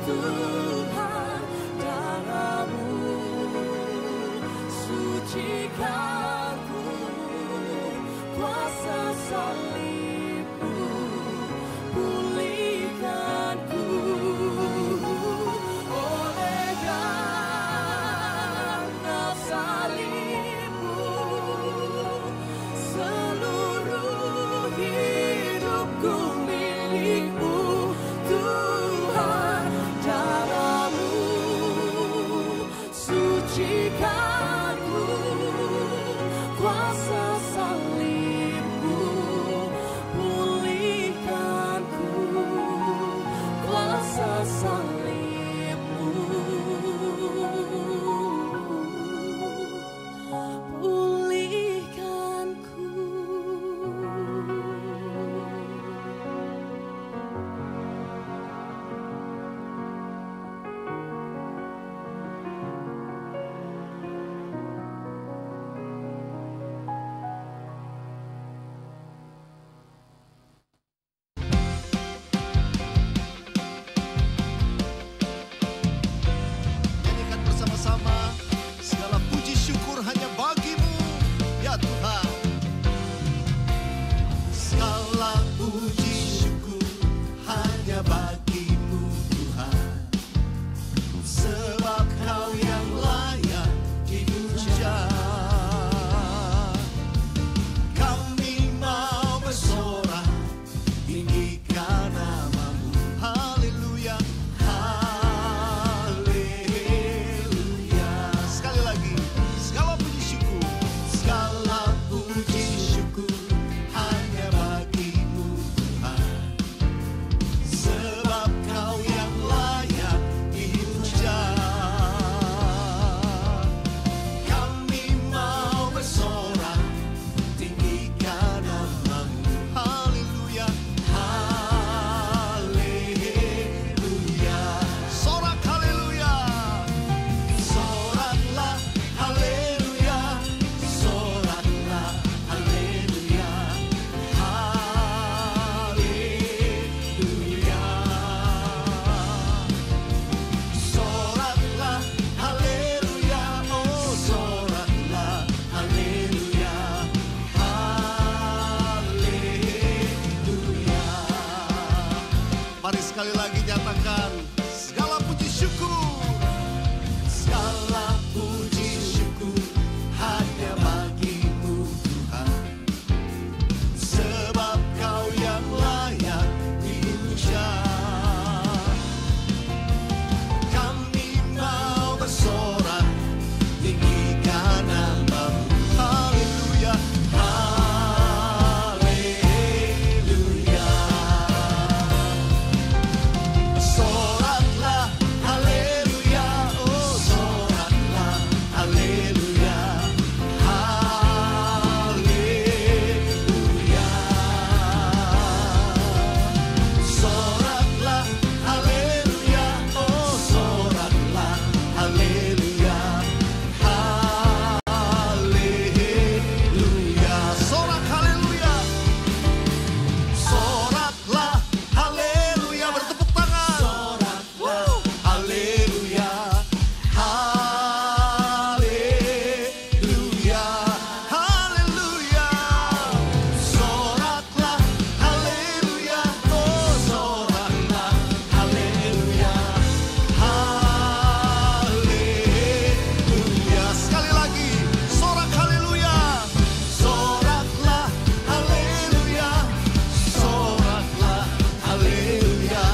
Tuhan, darah-Mu sucikan ku, kuasa salib-Mu pulihkan ku. Oleh karena salib-Mu seluruh hidupku milik-Mu. Tuhan, darah-Mu sucikan ku, kuasa salib-Mu pulihkan ku, kuasa salib-Mu pulihkan ku. Nyanyikan bersama-sama, segala puji syukur hanya bagi-Mu, ya Tuhan. Segala puji syukur hanya bagi-Mu, Tuhan. Sebab Kau yang layak dipuja. Kami mau bersorak, tinggikan nama-Mu. Haleluya, haleluya. Sekali lagi, segala puji syukur, segala puji syukur hanya bagi-Mu, Tuhan. Sebab Kau yang layak dipuja. Kami mau bersorak, tinggikan nama-Mu. Haleluya, haleluya. Sorak haleluya. Soraklah haleluya. Soraklah haleluya. Haleluya. Soraklah haleluya. Oh, soraklah haleluya. Haleluya. Mari sekali lagi nyatakan segala puji syukur. Segala puji syukur hanya bagi-Mu, Tuhan. Sebab Kau yang layak dipuja. Kami mau bersorak, tinggikan nama-Mu. Haleluya, haleluya. Soraklah haleluya. Oh, soraklah haleluya. Haleluya. Soraklah haleluya. Oh, soraklah haleluya. Haleluya. Sorak haleluya. Soraklah haleluya. Bertepuk tangan. Haleluya. Haleluya. Haleluya. Soraklah haleluya. Oh, soraklah haleluya. Haleluya. Sekali lagi, sorak haleluya. Soraklah haleluya. Soraklah haleluya.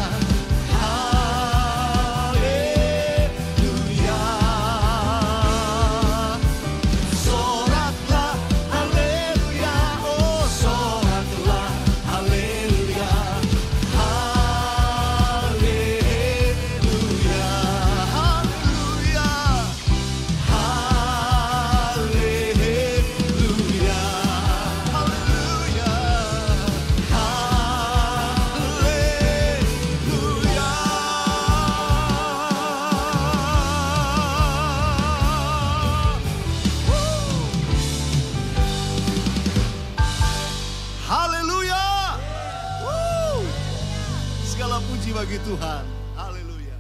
Haleluya. Soraklah haleluya. Oh, soraklah haleluya. Haleluya. Haleluya. Haleluya. Haleluya. Haleluya. Segala puji bagi Tuhan. Haleluya.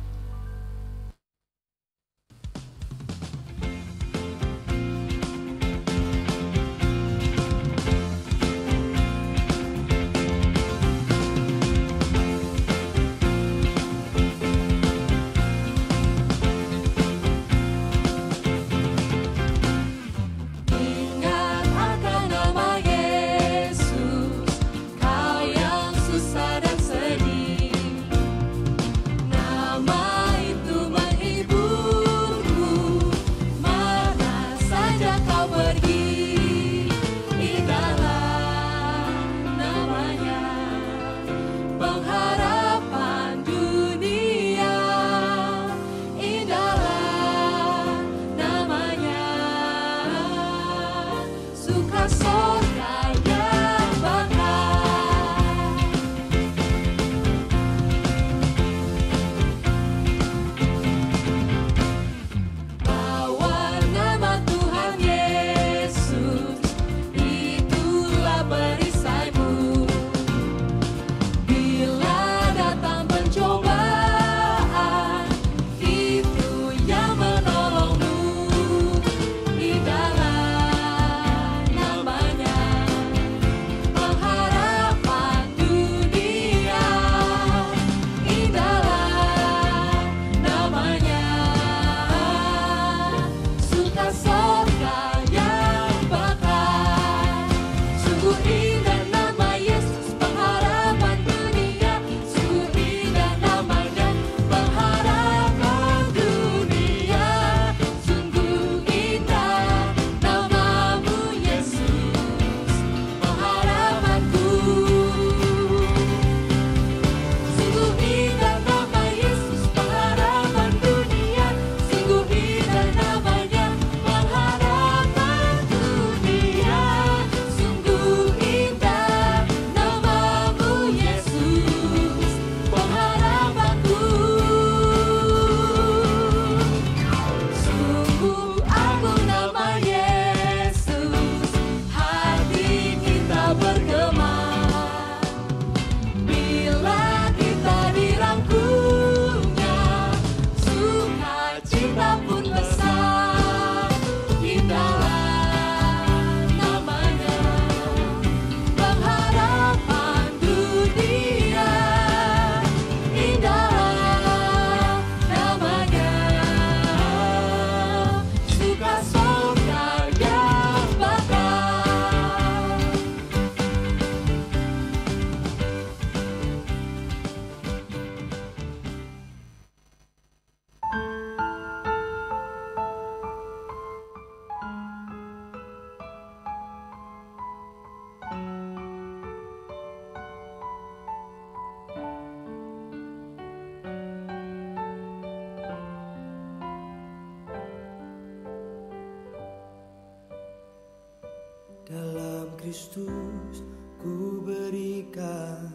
Kristus ku berikan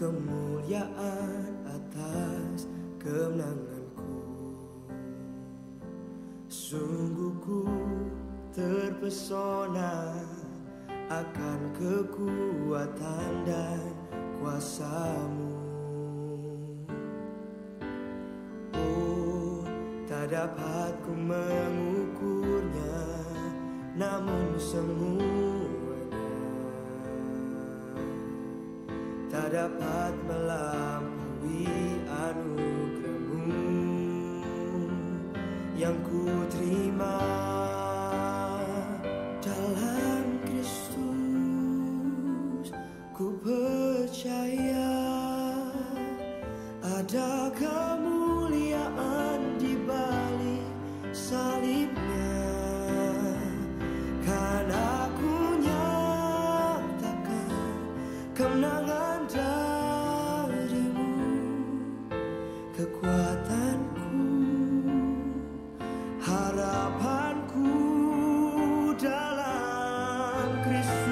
kemuliaan atas kemenanganku. Sungguh ku terpesona akan kekuatan dan kuasa-Mu. Oh, tak dapat ku mengukurnya, namun semuanya tak dapat melampaui anugerah-Mu yang ku terima dalam Kristus. Ku percaya ada kemuliaan di balik salibnya, kan aku nyatakan kemenangan dari-Mu, kekuatanku, harapanku dalam Kristus.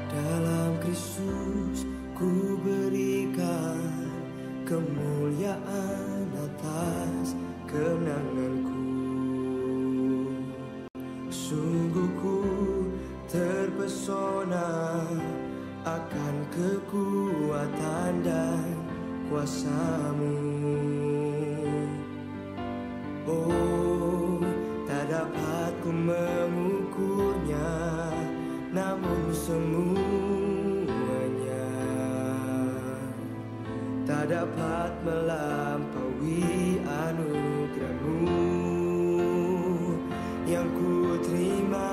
Dalam Kristus ku berikan kemuliaan atas kemenanganku. Sungguh ku terpesona akan kekuatan dan kuasa-Mu. Oh, tak dapat ku mengukurnya, namun semuanya tak dapat melampaui anugerah-Mu yang ku terima.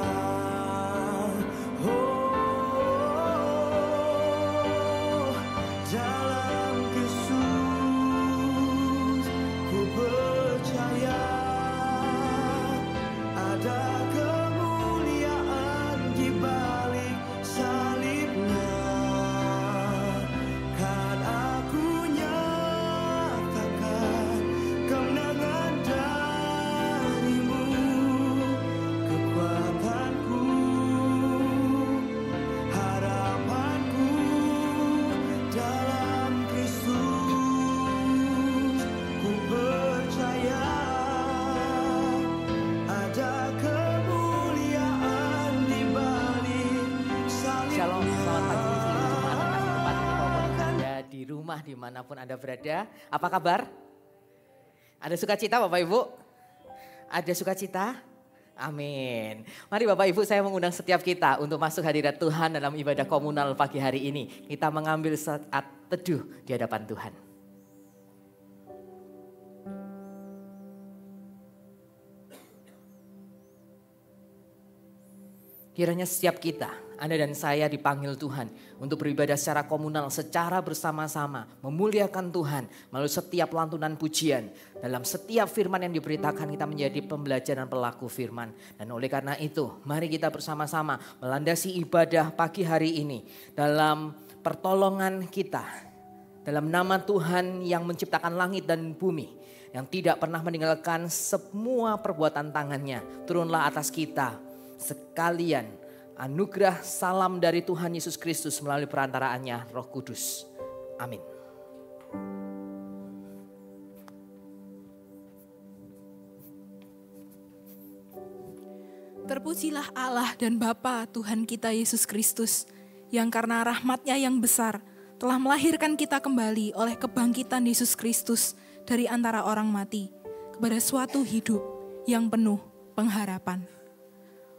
Oh, dalam Kristus ku percaya ada kemuliaan di balik salibnya, kan aku nyatakan kemenangan dari-Mu, kekuatanku, harapanku dalam Kristus. Ku percaya ada kemuliaan di balik salibnya. Shalom, selamat pagi seluruh jemaat terkasih tempat ini maupun Anda di rumah dimanapun Anda berada. Apa kabar? Ada sukacita Bapak Ibu? Ada sukacita? Amin. Mari Bapak Ibu, saya mengundang setiap kita untuk masuk hadirat Tuhan dalam ibadah komunal pagi hari ini. Kita mengambil saat teduh di hadapan Tuhan. Kiranya setiap kita, Anda dan saya dipanggil Tuhan untuk beribadah secara komunal, secara bersama-sama, memuliakan Tuhan melalui setiap lantunan pujian. Dalam setiap firman yang diberitakan kita menjadi pembelajar dan pelaku firman. Dan oleh karena itu, mari kita bersama-sama melandasi ibadah pagi hari ini dalam pertolongan kita. Dalam nama Tuhan yang menciptakan langit dan bumi, yang tidak pernah meninggalkan semua perbuatan tangannya, turunlah atas kita sekalian anugerah salam dari Tuhan Yesus Kristus melalui perantaraannya Roh Kudus. Amin. Terpujilah Allah dan Bapa Tuhan kita Yesus Kristus, yang karena rahmat-Nya yang besar telah melahirkan kita kembali oleh kebangkitan Yesus Kristus dari antara orang mati kepada suatu hidup yang penuh pengharapan.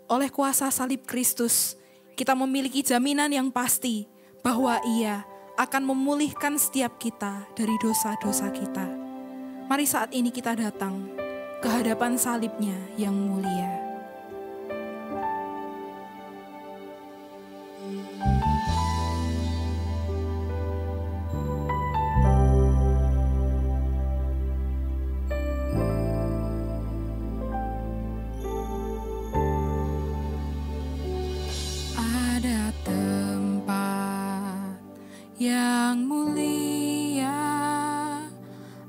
Oleh kuasa salib Kristus, kita memiliki jaminan yang pasti bahwa Ia akan memulihkan setiap kita dari dosa-dosa kita. Mari saat ini kita datang ke hadapan salib-Nya yang mulia. yang mulia,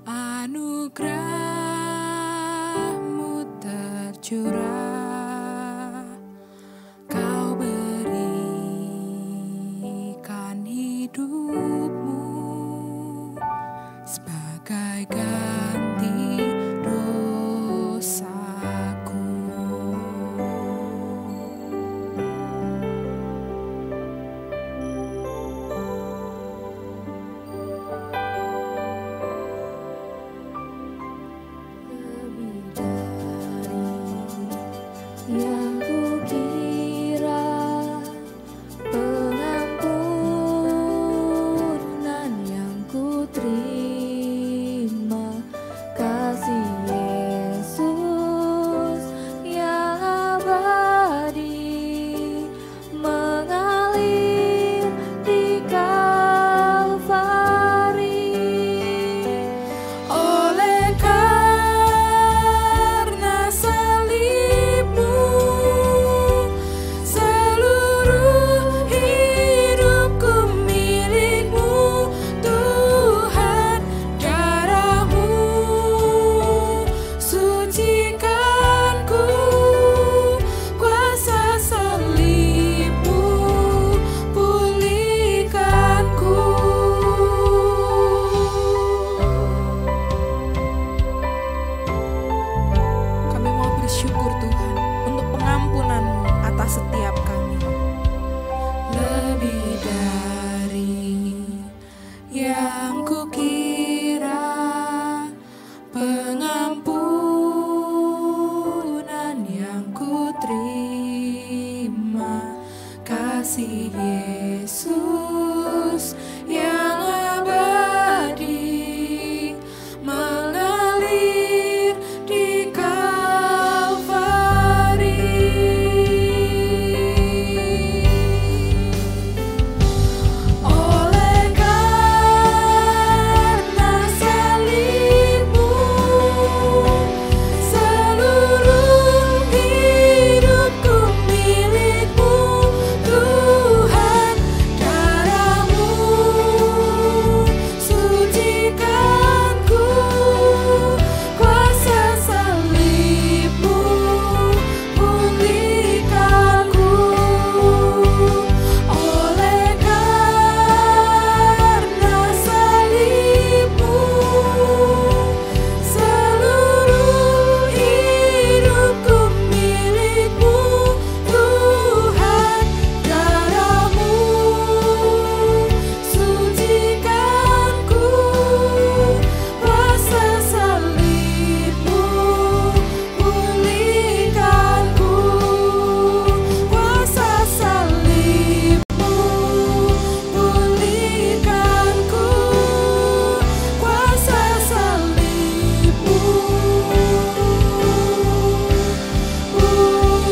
anugerah-Mu tercurah. Kau berikan hidup-Mu sebagai ganti dosaku. Yang kukira pengampunan yang kuterima, kasih Yesus yang abadi mengalir di Kalvari. Oleh karena salib-Mu, seluruh hidupku milik-Mu, Tuhan. Darah-Mu sucikanku, kuasa salib-Mu pulihkanku. Kami mau bersyukur Tuhan untuk pengampunan-Mu atas setiap kami. Lebih dari yang kukira, pengampunan yang kuterima, kasih Yesus yang abadi mengalir di Kalvari. Oleh karena salib-Mu, seluruh hidupku milik-Mu, Tuhan. Darah-Mu sucikanku, kuasa salib-Mu pulihkanku. Oleh karena salib-Mu, seluruh hidupku milik-Mu, Tuhan. Darah-Mu sucikanku, kuasa salib-Mu pulihkanku. Kuasa salib-Mu pulihkanku. Kuasa salib-Mu pulihkanku.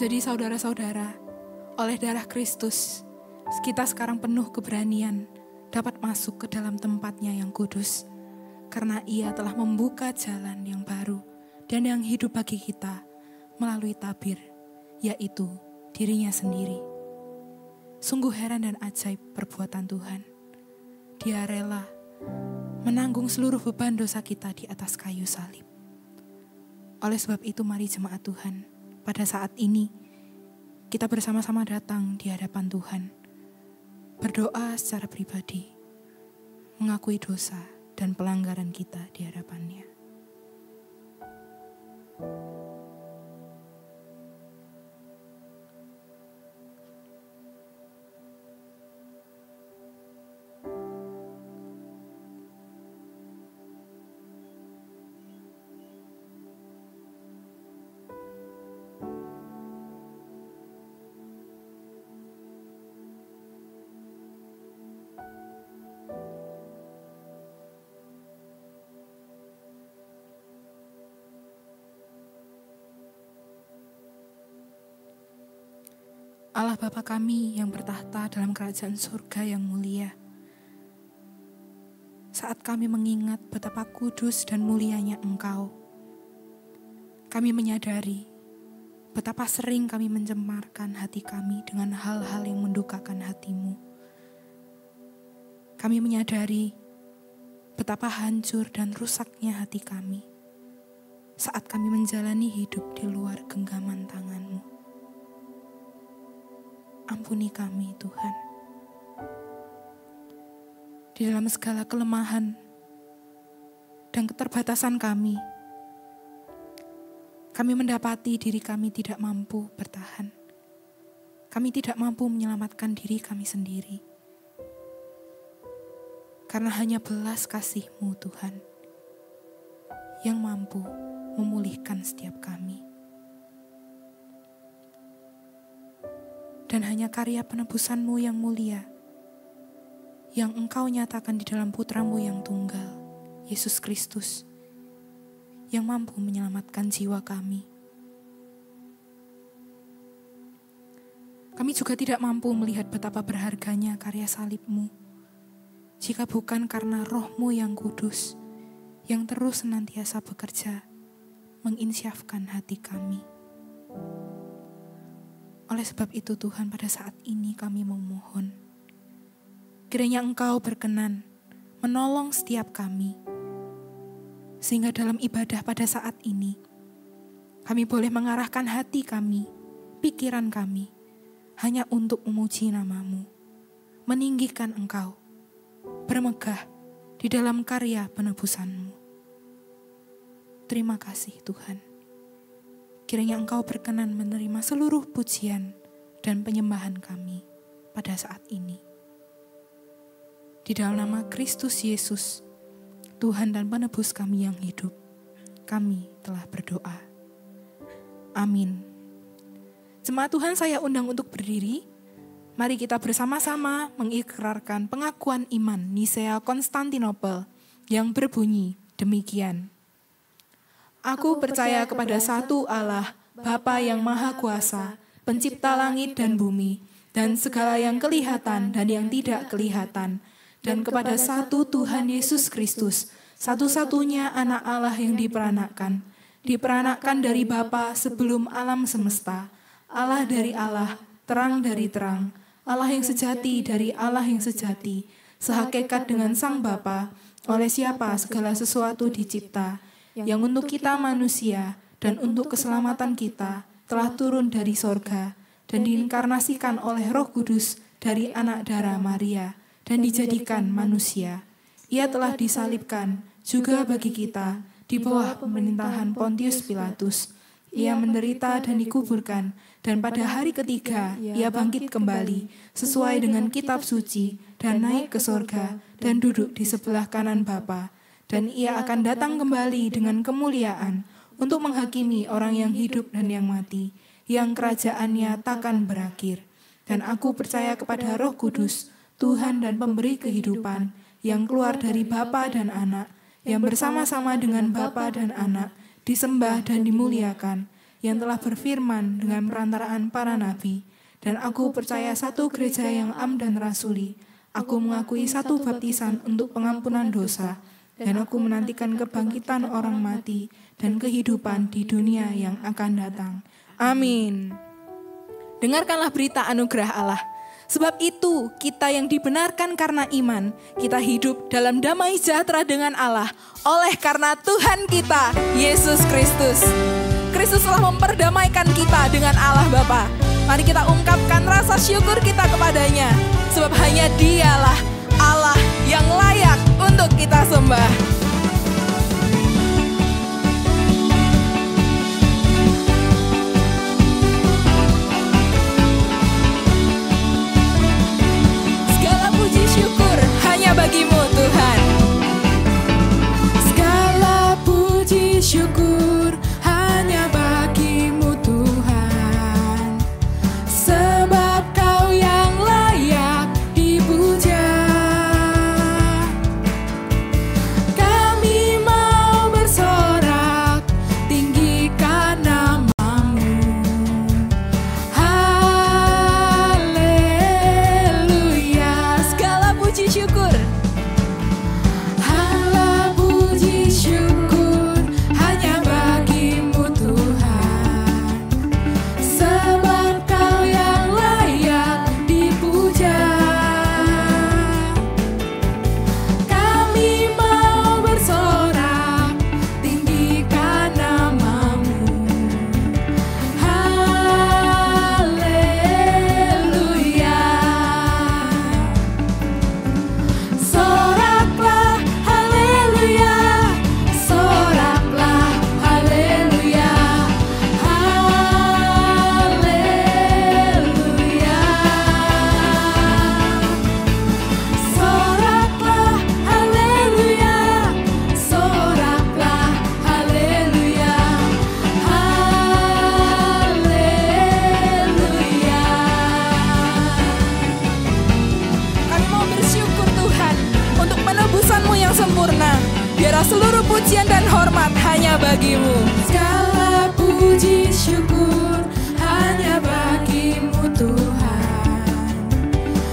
Jadi saudara-saudara, oleh darah Kristus, kita sekarang penuh keberanian dapat masuk ke dalam tempatnya yang kudus. Karena Ia telah membuka jalan yang baru dan yang hidup bagi kita melalui tabir, yaitu dirinya sendiri. Sungguh heran dan ajaib perbuatan Tuhan. Dia rela menanggung seluruh beban dosa kita di atas kayu salib. Oleh sebab itu mari jemaat Tuhan, pada saat ini kita bersama-sama datang di hadapan Tuhan, berdoa secara pribadi, mengakui dosa dan pelanggaran kita di hadapan-Nya. Allah Bapa kami yang bertahta dalam kerajaan surga yang mulia. Saat kami mengingat betapa kudus dan mulianya Engkau, Kami menyadari betapa sering kami mencemarkan hati kami dengan hal-hal yang mendukakan hati-Mu. Kami menyadari betapa hancur dan rusaknya hati kami saat kami menjalani hidup di luar genggaman tangan-Mu. Ampuni kami, Tuhan. Di dalam segala kelemahan dan keterbatasan kami mendapati diri kami tidak mampu bertahan. Kami tidak mampu menyelamatkan diri kami sendiri. Karena hanya belas kasih-Mu, Tuhan, yang mampu memulihkan setiap kami. Dan hanya karya penebusan-Mu yang mulia, yang Engkau nyatakan di dalam Putra-Mu yang tunggal, Yesus Kristus, yang mampu menyelamatkan jiwa kami. Kami juga tidak mampu melihat betapa berharganya karya salib-Mu, jika bukan karena Roh-Mu yang kudus, yang terus senantiasa bekerja, menginsyafkan hati kami. Oleh sebab itu Tuhan, pada saat ini kami memohon, kiranya Engkau berkenan menolong setiap kami, sehingga dalam ibadah pada saat ini, kami boleh mengarahkan hati kami, pikiran kami, hanya untuk memuji nama-Mu, meninggikan Engkau, bermegah di dalam karya penebusan-Mu. Terima kasih Tuhan. Kiranya Engkau berkenan menerima seluruh pujian dan penyembahan kami pada saat ini. Di dalam nama Kristus Yesus, Tuhan dan penebus kami yang hidup, kami telah berdoa. Amin. Jemaat Tuhan, saya undang untuk berdiri. Mari kita bersama-sama mengikrarkan pengakuan iman Nisea Konstantinopel yang berbunyi demikian. Aku percaya kepada satu Allah, Bapa yang Maha Kuasa, pencipta langit dan bumi, dan segala yang kelihatan dan yang tidak kelihatan, dan kepada satu Tuhan Yesus Kristus, satu-satunya anak Allah yang diperanakkan dari Bapa sebelum alam semesta, Allah dari Allah, terang dari terang, Allah yang sejati dari Allah yang sejati, sehakikat dengan Sang Bapa, oleh siapa segala sesuatu dicipta, yang untuk kita manusia dan untuk keselamatan kita telah turun dari sorga dan diinkarnasikan oleh Roh Kudus dari anak darah Maria dan dijadikan manusia. Ia telah disalibkan juga bagi kita di bawah pemerintahan Pontius Pilatus. Ia menderita dan dikuburkan, dan pada hari ketiga ia bangkit kembali sesuai dengan kitab suci dan naik ke sorga dan duduk di sebelah kanan Bapa. Dan ia akan datang kembali dengan kemuliaan untuk menghakimi orang yang hidup dan yang mati, yang kerajaannya takkan berakhir. Dan aku percaya kepada Roh Kudus, Tuhan dan pemberi kehidupan, yang keluar dari Bapa dan Anak, yang bersama-sama dengan Bapa dan Anak, disembah dan dimuliakan, yang telah berfirman dengan perantaraan para nabi. Dan aku percaya satu gereja yang am dan rasuli. Aku mengakui satu baptisan untuk pengampunan dosa, dan aku menantikan kebangkitan orang mati dan kehidupan di dunia yang akan datang. Amin. Dengarkanlah berita anugerah Allah. Sebab itu kita yang dibenarkan karena iman, kita hidup dalam damai sejahtera dengan Allah oleh karena Tuhan kita, Yesus Kristus. Kristus telah memperdamaikan kita dengan Allah Bapa. Mari kita ungkapkan rasa syukur kita kepadanya, sebab hanya Dialah Allah yang layak untuk kita sembah. Segala puji syukur hanya bagimu Tuhan. Segala puji syukur hanya bagimu Tuhan, sebab Kau yang layak dipuja. Kau bagimu. Segala puji syukur hanya bagimu Tuhan,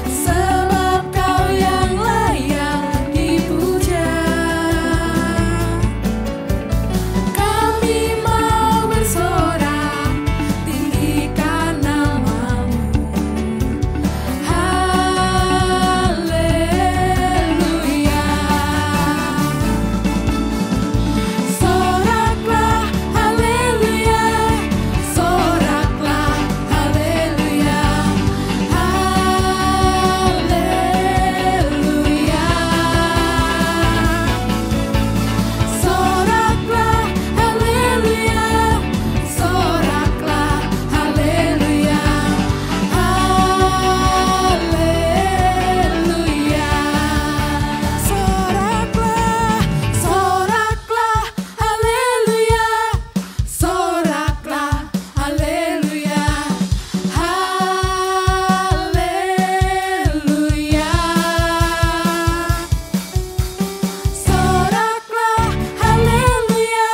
sebab Kau yang layak dipuja. Kami mau bersorak, tinggikan nama-Mu. Haleluya. Soraklah, haleluya. Soraklah, haleluya. Haleluya. Soraklah, haleluya. Soraklah, haleluya. Haleluya. Soraklah, soraklah, haleluya. Soraklah, haleluya. Haleluya. Soraklah, haleluya.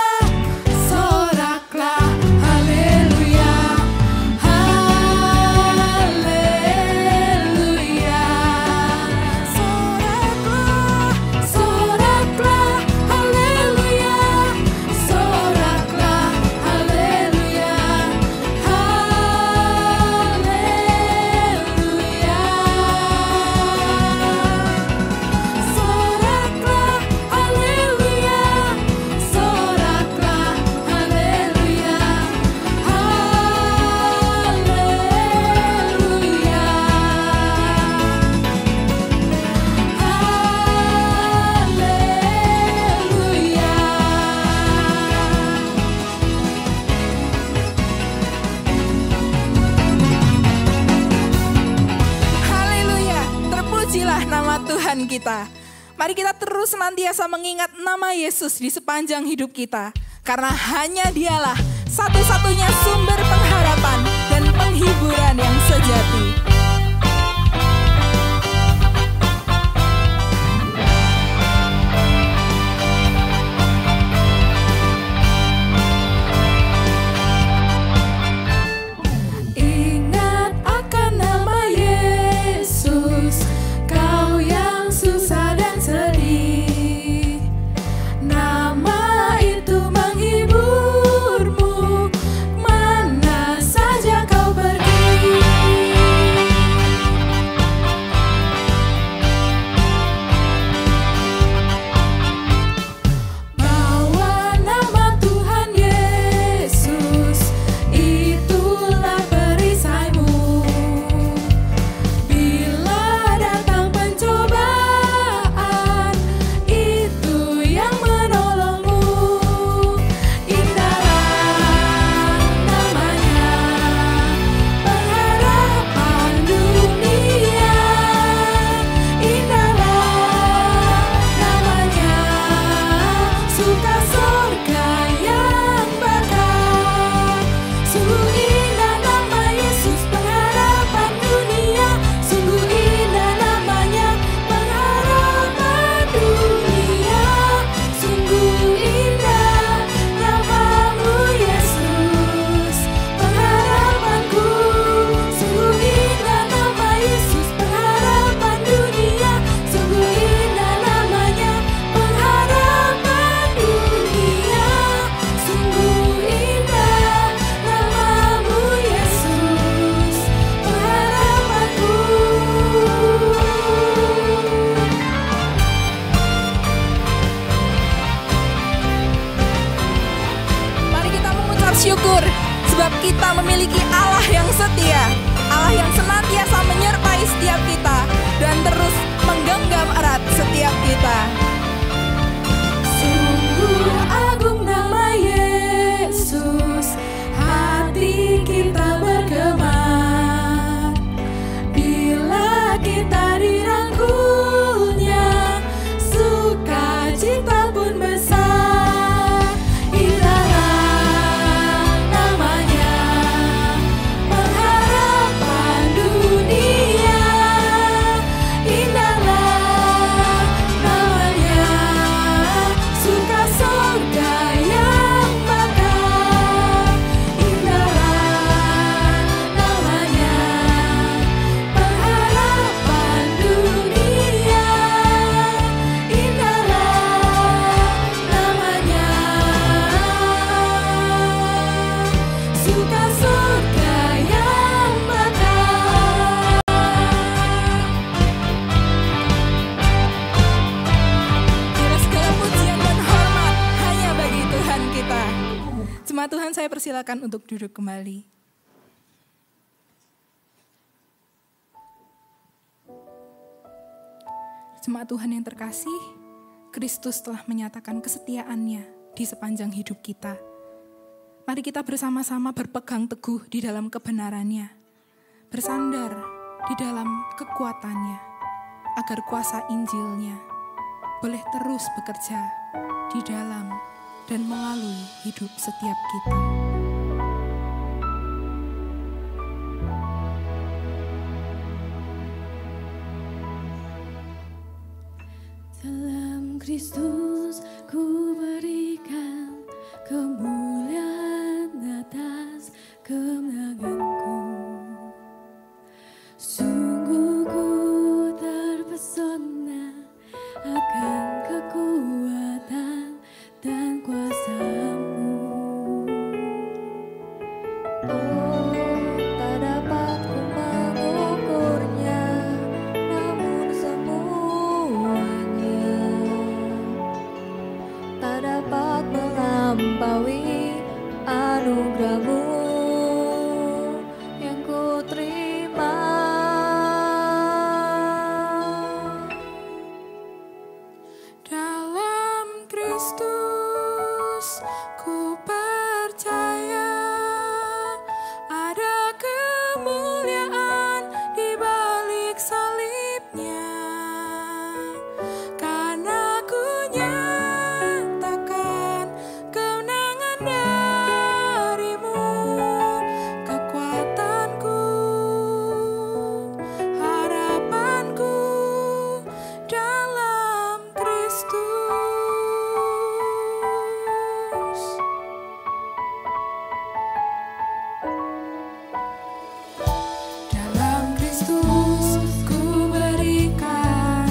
Soraklah, haleluya. Haleluya. Soraklah, haleluya. Soraklah, haleluya. Haleluya. Soraklah, haleluya. Soraklah, haleluya. Haleluya. Terpujilah nama Tuhan kita. Mari kita terus senantiasa mengingat nama Yesus di sepanjang hidup kita. Karena hanya Dialah satu-satunya sumber pengharapan dan penghiburan yang sejati. Ingat akan nama Yesus, kau yang susah dan sedih. Nama itu menghiburmu, mana saja kau pergi. Bawa nama Tuhan Yesus, itulah perisaimu. Bila datang pencobaan, itu yang menolongmu. Indahlah namanya, pengharapan dunia. Indahlah namanya, suka surga yang bakal. Sungguh indah nama Yesus, pengharapan dunia. Sungguh indah namanya, pengharapan dunia. Sungguh indah namamu Yesus, pengharapanku. Sungguh indah nama Yesus, pengharapan dunia. Sungguh indah namanya, pengharapan dunia. Sungguh indah namamu Yesus, pengharapanku. Mari kita mengucap syukur sebab kita memiliki Allah yang setia, Allah yang senantiasa menyertai setiap kita dan terus menggenggam erat setiap kita. Sungguh agung nama Yesus, hati kita bergema bila kita dirangkulnya, sukacita pun besar. Indahlah namanya, pengharapan dunia. Indahlah namanya, persilakan untuk duduk kembali. Jemaat Tuhan yang terkasih, Kristus telah menyatakan kesetiaannya di sepanjang hidup kita. Mari kita bersama-sama berpegang teguh di dalam kebenarannya, bersandar di dalam kekuatannya, agar kuasa Injilnya boleh terus bekerja di dalam dan melalui hidup setiap kita. Dalam Kristus ku berikan kemuliaan atas kemenanganku. Sungguh ku terpesona akan kekuatan dan kuasa-Mu. Oh, tak dapat ku mengukurnya, namun semuanya tak dapat melampaui anugerah-Mu yang ku terima. Dalam Kristus ku percaya ada kemuliaan di balik salibnya, karena ku nyatakan kemenangan dari-Mu, kekuatanku, harapanku dalam Kristus. Dalam Kristus ku berikan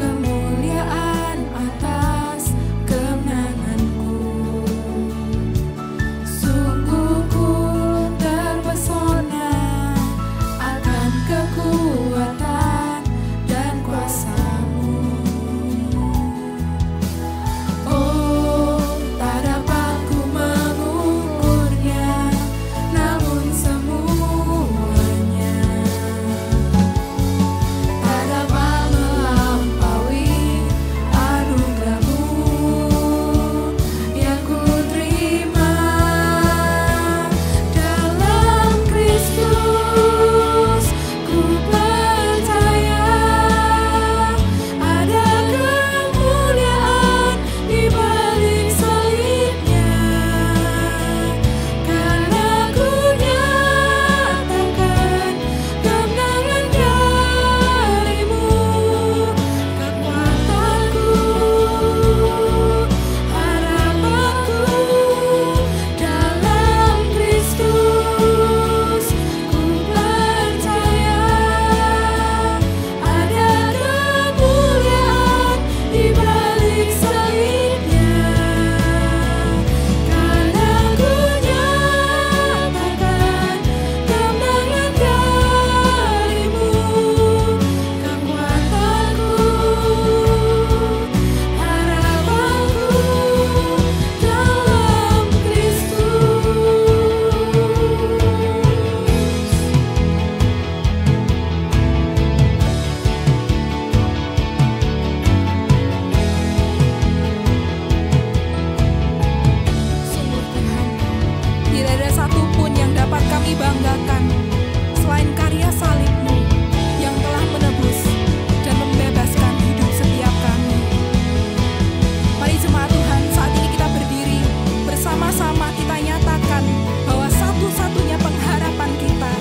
kemuliaan atas kemenanganku. Sungguh ku terpesona akan kekuatan dan kuasa-Mu. Oh, tak dapat ku mengukurnya, namun semuanya tak dapat melampaui anugerah-Mu yang ku terima. Dalam Kristus ku percaya ada kemuliaan di balik salibnya, karena ku nyatakan kemenangan dari-Mu, kekuatanku, harapanku dalam Kristus. Ku percaya ada kemuliaan di balik salibnya, karena ku nyatakan kemenangan dari-Mu, kekuatanku, harapanku dalam Sungguh Tuhan, tidak ada satupun yang dapat kami banggakan selain karya salib-Mu yang telah menebus dan membebaskan hidup setiap kami. Mari jemaat Tuhan, saat ini kita berdiri bersama-sama, kita nyatakan bahwa satu-satunya pengharapan kita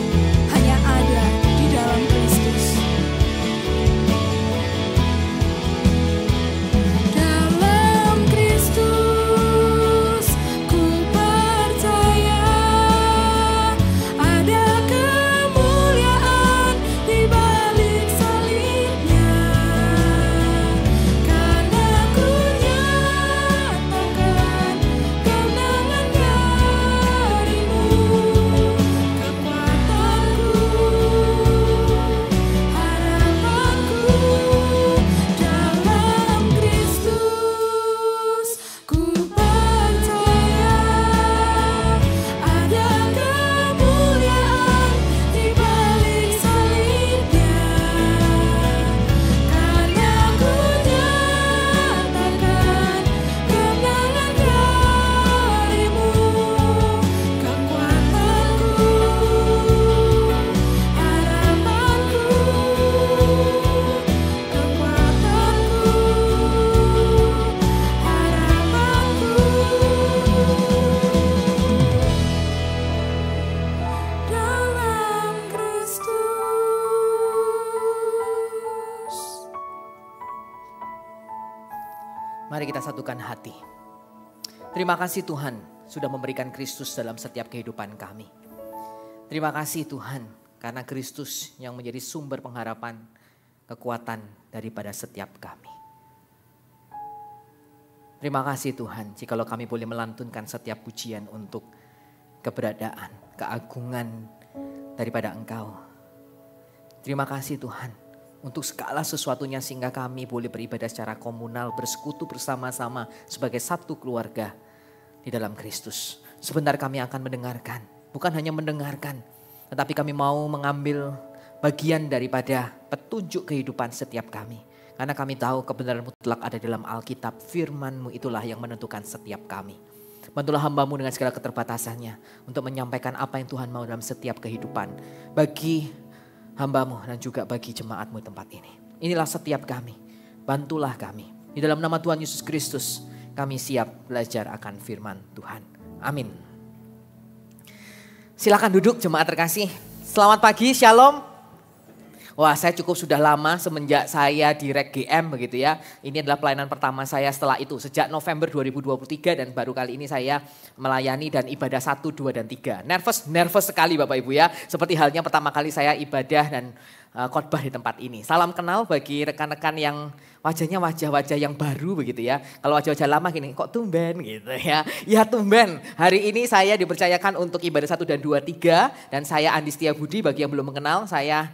hanya ada di dalam Kristus. Dalam Kristus ku percaya ada Mari kita satukan hati. Terima kasih Tuhan sudah memberikan Kristus dalam setiap kehidupan kami. Terima kasih Tuhan karena Kristus yang menjadi sumber pengharapan, kekuatan daripada setiap kami. Terima kasih Tuhan jikalau kami boleh melantunkan setiap pujian untuk keberadaan, keagungan daripada Engkau. Terima kasih Tuhan untuk segala sesuatunya sehingga kami boleh beribadah secara komunal, bersekutu bersama-sama sebagai satu keluarga di dalam Kristus. Sebentar kami akan mendengarkan, bukan hanya mendengarkan, tetapi kami mau mengambil bagian daripada petunjuk kehidupan setiap kami. Karena kami tahu kebenaran mutlak ada dalam Alkitab, firman-Mu itulah yang menentukan setiap kami. Bantulah hamba-Mu dengan segala keterbatasannya untuk menyampaikan apa yang Tuhan mau dalam setiap kehidupan. Bagi hamba-Mu dan juga bagi jemaat-Mu di tempat ini. Inilah setiap kami, bantulah kami. Di dalam nama Tuhan Yesus Kristus, kami siap belajar akan firman Tuhan. Amin. Silakan duduk jemaat terkasih. Selamat pagi, shalom. Wah, saya cukup sudah lama semenjak saya di Rek GM begitu ya. Ini adalah pelayanan pertama saya setelah itu. Sejak November 2023 dan baru kali ini saya melayani dan ibadah 1, 2, dan 3. Nervous sekali Bapak Ibu ya. Seperti halnya pertama kali saya ibadah dan khotbah di tempat ini. Salam kenal bagi rekan-rekan yang wajahnya wajah-wajah yang baru begitu ya. Kalau wajah-wajah lama gini, kok tumben gitu ya. Ya tumben, hari ini saya dipercayakan untuk ibadah 1 dan 2, 3. Dan saya Andi Setiabudi, bagi yang belum mengenal, saya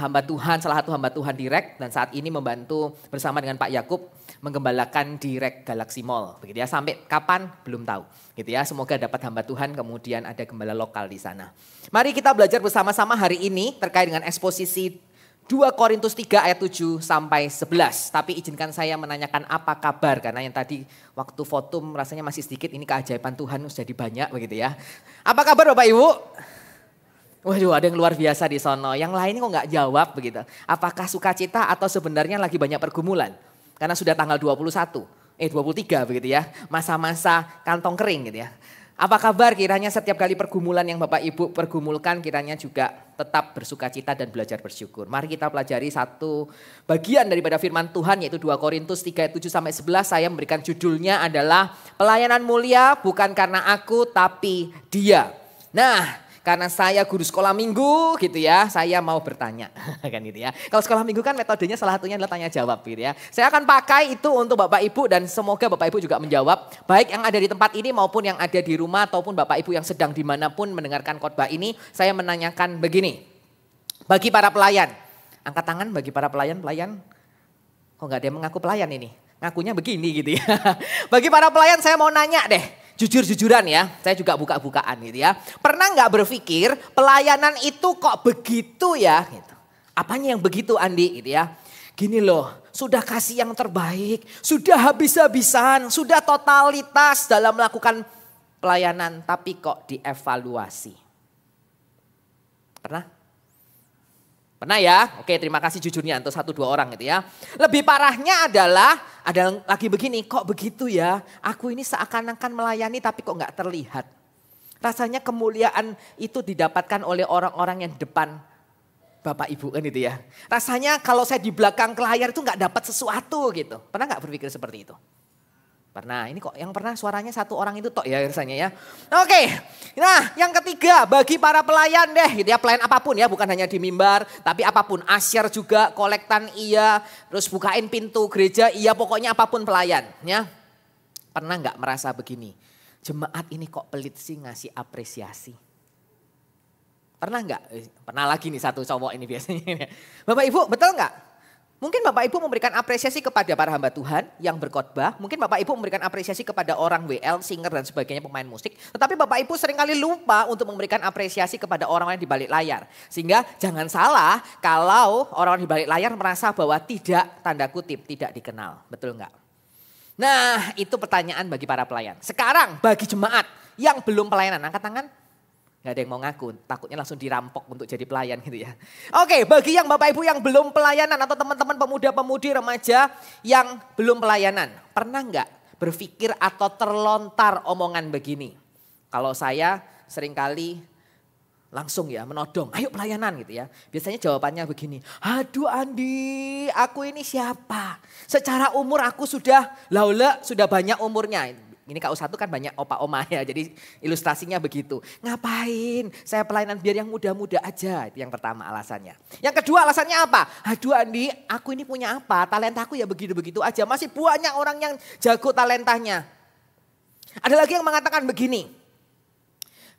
hamba Tuhan, salah satu hamba Tuhan di Rek. Dan saat ini membantu bersama dengan Pak Yakub menggembalakan di Rek Galaxy Mall. Begitu ya, sampai kapan belum tahu. Gitu ya, semoga dapat hamba Tuhan kemudian ada gembala lokal di sana. Mari kita belajar bersama-sama hari ini terkait dengan eksposisi 2 Korintus 3 ayat 7 sampai 11. Tapi izinkan saya menanyakan apa kabar. Karena yang tadi waktu votum rasanya masih sedikit. Ini keajaiban Tuhan jadi banyak begitu ya. Apa kabar Bapak Ibu? Waduh, ada yang luar biasa di sono. Yang lain kok nggak jawab begitu. Apakah sukacita atau sebenarnya lagi banyak pergumulan? Karena sudah tanggal 23 begitu ya. Masa-masa kantong kering gitu ya. Apa kabar kiranya setiap kali pergumulan yang Bapak Ibu pergumulkan kiranya juga tetap bersukacita dan belajar bersyukur. Mari kita pelajari satu bagian daripada firman Tuhan yaitu 2 Korintus 3 ayat 7 sampai 11. Saya memberikan judulnya adalah pelayanan mulia bukan karena aku tapi Dia. Nah, karena saya guru sekolah minggu gitu ya, saya mau bertanya kan gitu ya. Kalau sekolah minggu kan metodenya salah satunya adalah tanya jawab gitu ya. Saya akan pakai itu untuk Bapak Ibu dan semoga Bapak Ibu juga menjawab. Baik yang ada di tempat ini maupun yang ada di rumah ataupun Bapak Ibu yang sedang dimanapun mendengarkan khotbah ini. Saya menanyakan begini, bagi para pelayan, angkat tangan bagi para pelayan. Kok gak ada yang mengaku pelayan ini? Ngakunya begini gitu ya. Bagi para pelayan saya mau nanya deh. Jujur-jujuran ya, saya juga buka-bukaan gitu ya. Pernah nggak berpikir pelayanan itu kok begitu ya? Gitu. Apanya yang begitu Andi gitu ya? Gini loh, sudah kasih yang terbaik, sudah habis-habisan, sudah totalitas dalam melakukan pelayanan. Tapi kok dievaluasi? Pernah? Pernah ya? Oke, terima kasih jujurnya untuk 1-2 orang gitu ya. Lebih parahnya adalah ada lagi begini, kok begitu ya? Aku ini seakan-akan melayani tapi kok nggak terlihat. Rasanya kemuliaan itu didapatkan oleh orang-orang yang di depan Bapak Ibu kan itu ya. Rasanya kalau saya di belakang ke layar itu nggak dapat sesuatu gitu. Pernah nggak berpikir seperti itu? Pernah, ini kok yang pernah suaranya 1 orang itu tok ya rasanya ya. Oke, nah yang ketiga bagi para pelayan deh gitu ya. Pelayan apapun ya, bukan hanya di mimbar. Tapi apapun, asyar juga, kolektan iya. Terus bukain pintu gereja iya, pokoknya apapun pelayan ya. Pernah gak merasa begini, jemaat ini kok pelit sih ngasih apresiasi. Pernah gak? Pernah lagi nih satu cowok ini biasanya. Bapak Ibu betul gak? Mungkin Bapak Ibu memberikan apresiasi kepada para hamba Tuhan yang berkhotbah. Mungkin Bapak Ibu memberikan apresiasi kepada orang WL, singer dan sebagainya, pemain musik. Tetapi Bapak Ibu seringkali lupa untuk memberikan apresiasi kepada orang-orang di balik layar. Sehingga jangan salah kalau orang di balik layar merasa bahwa tidak, tanda kutip, tidak dikenal. Betul enggak? Nah itu pertanyaan bagi para pelayan. Sekarang bagi jemaat yang belum pelayanan, angkat tangan. Gak ada yang mau ngaku, takutnya langsung dirampok untuk jadi pelayan gitu ya. Oke, bagi yang Bapak Ibu yang belum pelayanan atau teman-teman pemuda-pemudi remaja yang belum pelayanan. Pernah gak berpikir atau terlontar omongan begini? Kalau saya seringkali langsung ya menodong, ayo pelayanan gitu ya. Biasanya jawabannya begini, aduh Andi, aku ini siapa? Secara umur aku sudah sudah banyak umurnya. Ini KU1 kan banyak opa oma ya, jadi ilustrasinya begitu. Ngapain? Saya pelayanan biar yang muda-muda aja, itu yang pertama alasannya. Yang kedua alasannya apa? Aduh Andi, aku ini punya apa? Talentaku ya begitu-begitu aja, masih banyak orang yang jago talentanya. Ada lagi yang mengatakan begini,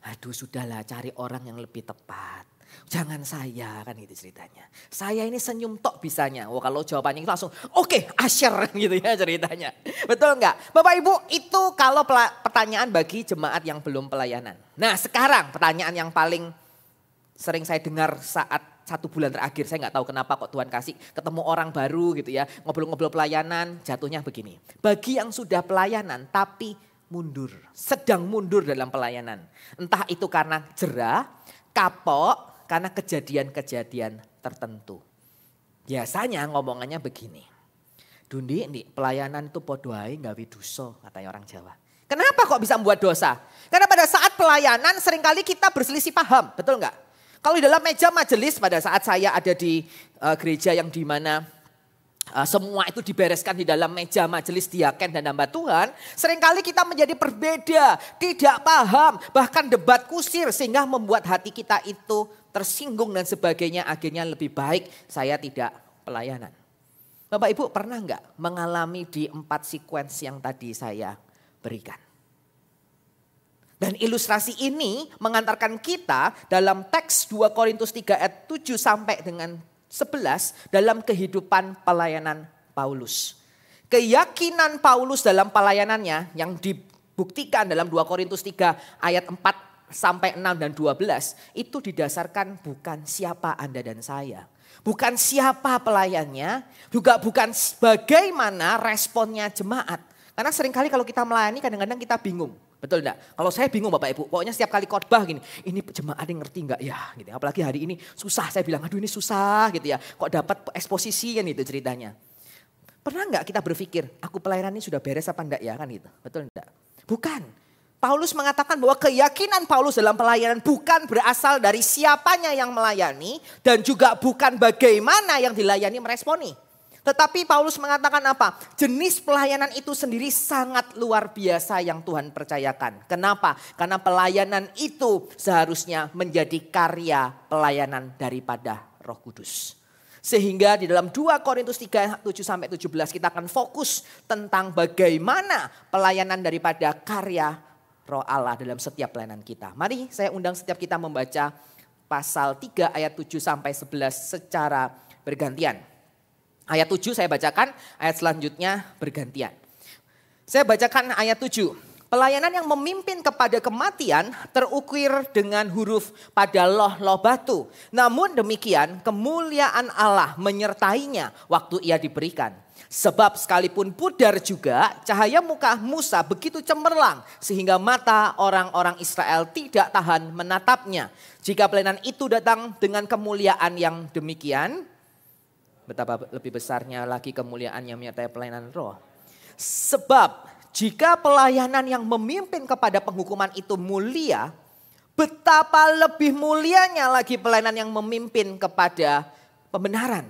aduh sudahlah cari orang yang lebih tepat. Jangan saya, kan gitu ceritanya. Saya ini senyum tok bisanya. Wah kalau jawabannya itu langsung oke, Asher gitu ya ceritanya. Betul enggak? Bapak Ibu, itu kalau pertanyaan bagi jemaat yang belum pelayanan. Nah sekarang pertanyaan yang paling sering saya dengar saat 1 bulan terakhir. Saya nggak tahu kenapa kok Tuhan kasih ketemu orang baru gitu ya. Ngobrol-ngobrol pelayanan, jatuhnya begini. Bagi yang sudah pelayanan tapi mundur, sedang mundur dalam pelayanan. Entah itu karena jerah, kapok, karena kejadian-kejadian tertentu. Biasanya ngomongannya begini. Dundi, nih pelayanan itu podo ae gawe dosa, katanya orang Jawa. Kenapa kok bisa membuat dosa? Karena pada saat pelayanan seringkali kita berselisih paham, betul nggak? Kalau di dalam meja majelis pada saat saya ada di gereja yang di mana semua itu dibereskan di dalam meja majelis diaken dan hamba Tuhan. Seringkali kita menjadi berbeda, tidak paham, bahkan debat kusir sehingga membuat hati kita itu tersinggung dan sebagainya. Akhirnya lebih baik saya tidak pelayanan. Bapak Ibu pernah enggak mengalami di 4 sequence yang tadi saya berikan? Dan ilustrasi ini mengantarkan kita dalam teks 2 Korintus 3 ayat 7 sampai dengan 11 dalam kehidupan pelayanan Paulus. Keyakinan Paulus dalam pelayanannya yang dibuktikan dalam 2 Korintus 3 ayat 4 sampai 6 dan 12 itu didasarkan bukan siapa Anda dan saya. Bukan siapa pelayannya, juga bukan bagaimana responnya jemaat. Karena seringkali kalau kita melayani kadang-kadang kita bingung. Betul enggak? Kalau saya bingung Bapak Ibu, pokoknya setiap kali khotbah gini, ini jemaat ada yang ngerti enggak ya? Gitu. Apalagi hari ini susah, saya bilang aduh ini susah gitu ya. Kok dapat eksposisi kan itu ceritanya. Pernah enggak kita berpikir, aku pelayanan ini sudah beres apa enggak ya kan gitu? Betul enggak? Bukan. Paulus mengatakan bahwa keyakinan Paulus dalam pelayanan bukan berasal dari siapanya yang melayani dan juga bukan bagaimana yang dilayani meresponi. Tetapi Paulus mengatakan apa? Jenis pelayanan itu sendiri sangat luar biasa yang Tuhan percayakan. Kenapa? Karena pelayanan itu seharusnya menjadi karya pelayanan daripada Roh Kudus. Sehingga di dalam 2 Korintus 3, 7-17 kita akan fokus tentang bagaimana pelayanan daripada karya Roh Allah dalam setiap pelayanan kita. Mari saya undang setiap kita membaca pasal 3 ayat 7-11 secara bergantian. Ayat 7 saya bacakan, ayat selanjutnya bergantian. Saya bacakan ayat 7. Pelayanan yang memimpin kepada kematian terukir dengan huruf pada loh batu. Namun demikian kemuliaan Allah menyertainya waktu ia diberikan. Sebab sekalipun pudar juga cahaya muka Musa begitu cemerlang sehingga mata orang-orang Israel tidak tahan menatapnya. Jika pelayanan itu datang dengan kemuliaan yang demikian, betapa lebih besarnya lagi kemuliaan yang menyertai pelayanan roh. Sebab jika pelayanan yang memimpin kepada penghukuman itu mulia, betapa lebih mulianya lagi pelayanan yang memimpin kepada pembenaran.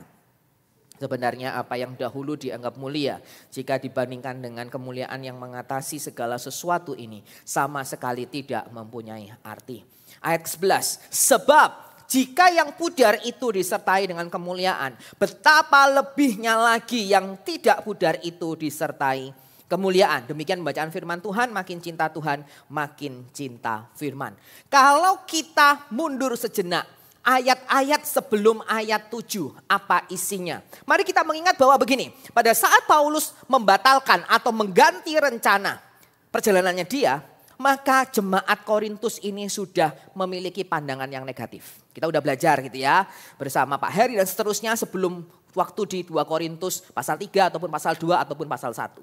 Sebenarnya apa yang dahulu dianggap mulia jika dibandingkan dengan kemuliaan yang mengatasi segala sesuatu ini sama sekali tidak mempunyai arti. Ayat 11, sebab jika yang pudar itu disertai dengan kemuliaan, betapa lebihnya lagi yang tidak pudar itu disertai kemuliaan. Demikian bacaan firman Tuhan, makin cinta Tuhan, makin cinta firman. Kalau kita mundur sejenak, ayat-ayat sebelum ayat 7, apa isinya? Mari kita mengingat bahwa begini, pada saat Paulus membatalkan atau mengganti rencana perjalanannya dia, maka jemaat Korintus ini sudah memiliki pandangan yang negatif. Kita udah belajar gitu ya bersama Pak Heri dan seterusnya sebelum waktu di 2 Korintus pasal 3 ataupun pasal 2 ataupun pasal 1.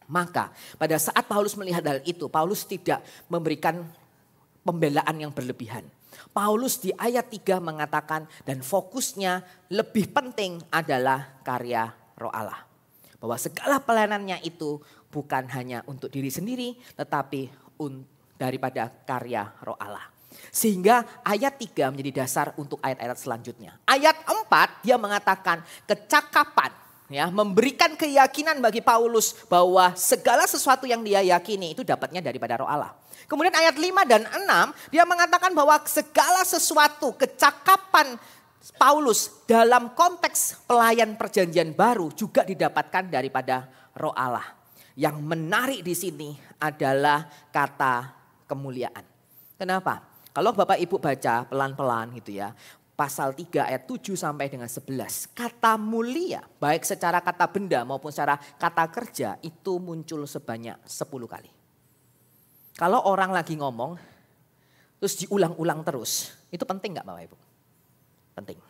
Maka pada saat Paulus melihat hal itu, Paulus tidak memberikan pembelaan yang berlebihan. Paulus di ayat 3 mengatakan dan fokusnya lebih penting adalah karya Roh Allah. Bahwa segala pelayanannya itu bukan hanya untuk diri sendiri tetapi daripada karya Roh Allah. Sehingga ayat 3 menjadi dasar untuk ayat-ayat selanjutnya. Ayat 4 dia mengatakan kecakapan, ya, memberikan keyakinan bagi Paulus bahwa segala sesuatu yang dia yakini itu dapatnya daripada Roh Allah. Kemudian ayat 5 dan 6 dia mengatakan bahwa segala sesuatu kecakapan Paulus dalam konteks pelayan perjanjian baru juga didapatkan daripada Roh Allah. Yang menarik di sini adalah kata kemuliaan. Kenapa? Kalau Bapak Ibu baca pelan-pelan gitu ya, pasal 3 ayat 7 sampai dengan 11. Kata mulia, baik secara kata benda maupun secara kata kerja itu muncul sebanyak 10 kali. Kalau orang lagi ngomong, terus diulang-ulang terus, itu penting gak Bapak Ibu? Penting.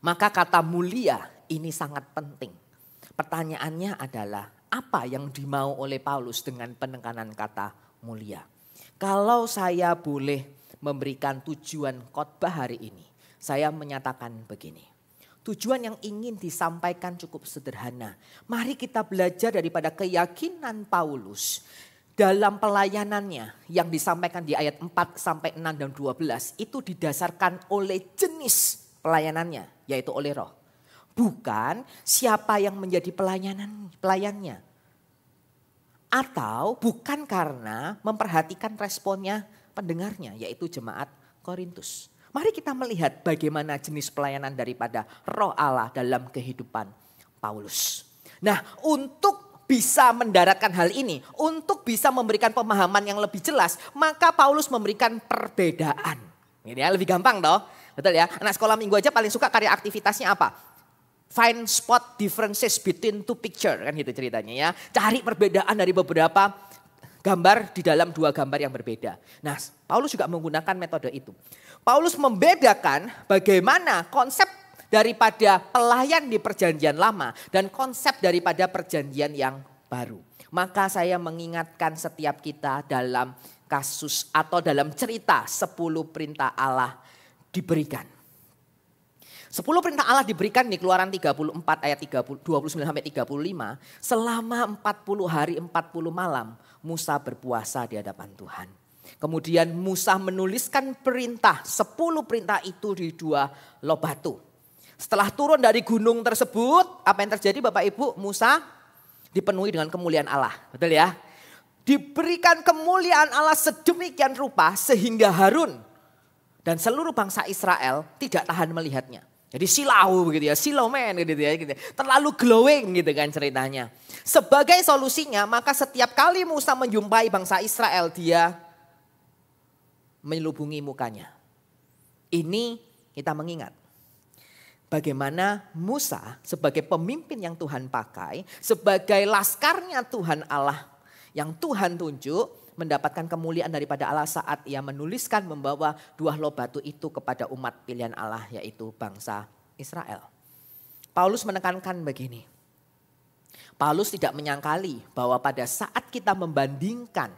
Maka kata mulia ini sangat penting. Pertanyaannya adalah, apa yang dimau oleh Paulus dengan penekanan kata mulia? Kalau saya boleh memberikan tujuan khotbah hari ini, saya menyatakan begini. Tujuan yang ingin disampaikan cukup sederhana. Mari kita belajar daripada keyakinan Paulus dalam pelayanannya yang disampaikan di ayat 4 sampai 6 dan 12 itu didasarkan oleh jenis pelayanannya, yaitu oleh Roh. Bukan siapa yang menjadi pelayannya. Atau bukan karena memperhatikan responnya pendengarnya, yaitu jemaat Korintus. Mari kita melihat bagaimana jenis pelayanan daripada Roh Allah dalam kehidupan Paulus. Nah, untuk bisa mendaratkan hal ini, untuk bisa memberikan pemahaman yang lebih jelas, maka Paulus memberikan perbedaan. Ini ya, lebih gampang toh, betul ya? Anak sekolah minggu aja paling suka karya aktivitasnya apa? Find spot differences between two picture, kan gitu ceritanya ya. Cari perbedaan dari beberapa gambar di dalam dua gambar yang berbeda. Nah, Paulus juga menggunakan metode itu. Paulus membedakan bagaimana konsep daripada pelayan di perjanjian lama dan konsep daripada perjanjian yang baru. Maka saya mengingatkan setiap kita dalam kasus atau dalam cerita 10 perintah Allah diberikan. 10 perintah Allah diberikan di Keluaran 34 ayat 29 sampai 35. Selama 40 hari 40 malam Musa berpuasa di hadapan Tuhan. Kemudian Musa menuliskan perintah, 10 perintah itu di 2 loh batu. Setelah turun dari gunung tersebut, apa yang terjadi Bapak Ibu? Musa dipenuhi dengan kemuliaan Allah. Betul ya? Diberikan kemuliaan Allah sedemikian rupa sehingga Harun dan seluruh bangsa Israel tidak tahan melihatnya. Jadi silau begitu ya, silau men gitu ya, gitu. Terlalu glowing gitu kan ceritanya. Sebagai solusinya maka setiap kali Musa menjumpai bangsa Israel dia melubungi mukanya. Ini kita mengingat bagaimana Musa sebagai pemimpin yang Tuhan pakai, sebagai laskarnya Tuhan Allah yang Tuhan tunjuk, mendapatkan kemuliaan daripada Allah saat ia menuliskan membawa 2 loh batu itu kepada umat pilihan Allah yaitu bangsa Israel. Paulus menekankan begini. Paulus tidak menyangkali bahwa pada saat kita membandingkan,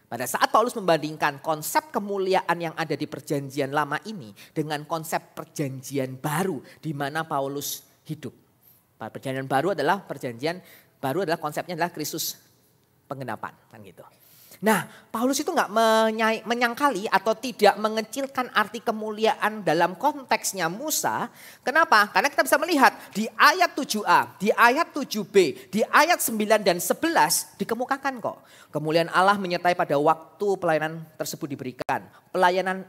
pada saat Paulus membandingkan konsep kemuliaan yang ada di perjanjian lama ini dengan konsep perjanjian baru di mana Paulus hidup. Perjanjian baru adalah konsepnya adalah Kristus penggenapan kan gitu. Nah, Paulus itu nggak menyangkali atau tidak mengecilkan arti kemuliaan dalam konteksnya Musa. Kenapa? Karena kita bisa melihat di ayat 7a, di ayat 7b, di ayat 9 dan 11 dikemukakan kok. Kemuliaan Allah menyertai pada waktu pelayanan tersebut diberikan. Pelayanan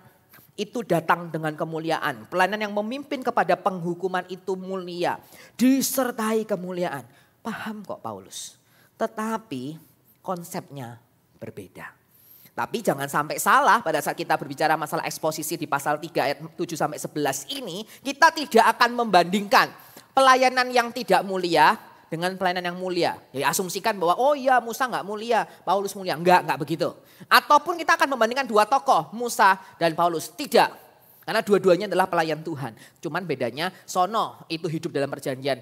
itu datang dengan kemuliaan. Pelayanan yang memimpin kepada penghukuman itu mulia. Disertai kemuliaan. Paham kok Paulus. Tetapi konsepnya berbeda. Tapi jangan sampai salah pada saat kita berbicara masalah eksposisi di pasal 3 ayat 7 sampai 11 ini, kita tidak akan membandingkan pelayanan yang tidak mulia dengan pelayanan yang mulia. Jadi asumsikan bahwa oh iya Musa nggak mulia, Paulus mulia. Enggak begitu. Ataupun kita akan membandingkan 2 tokoh, Musa dan Paulus. Tidak. Karena dua-duanya adalah pelayan Tuhan. Cuman bedanya sono itu hidup dalam perjanjian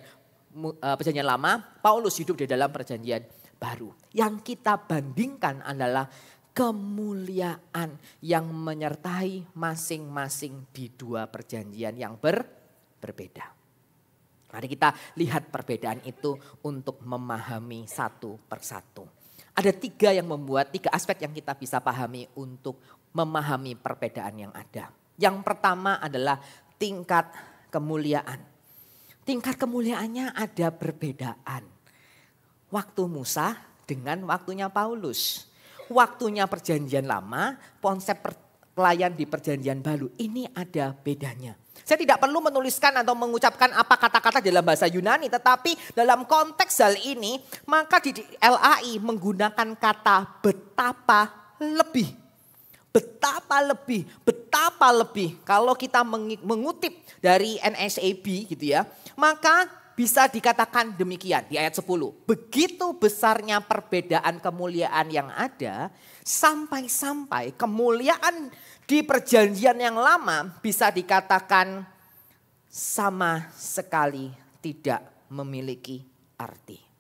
lama, Paulus hidup di dalam perjanjian baru. Yang kita bandingkan adalah kemuliaan yang menyertai masing-masing di 2 perjanjian yang berbeda. Mari kita lihat perbedaan itu untuk memahami satu persatu. Ada 3 aspek yang kita bisa pahami untuk memahami perbedaan yang ada. Yang pertama adalah tingkat kemuliaan. Tingkat kemuliaannya ada perbedaan. Waktu Musa dengan waktunya Paulus. Waktunya perjanjian lama, konsep pelayan di perjanjian baru. Ini ada bedanya. Saya tidak perlu menuliskan atau mengucapkan apa kata-kata dalam bahasa Yunani. Tetapi dalam konteks hal ini, maka di LAI menggunakan kata betapa lebih. Betapa lebih, betapa lebih. Kalau kita mengutip dari NSAB gitu ya, maka bisa dikatakan demikian di ayat 10. Begitu besarnya perbedaan kemuliaan yang ada, sampai-sampai kemuliaan di perjanjian yang lama bisa dikatakan sama sekali tidak memiliki arti.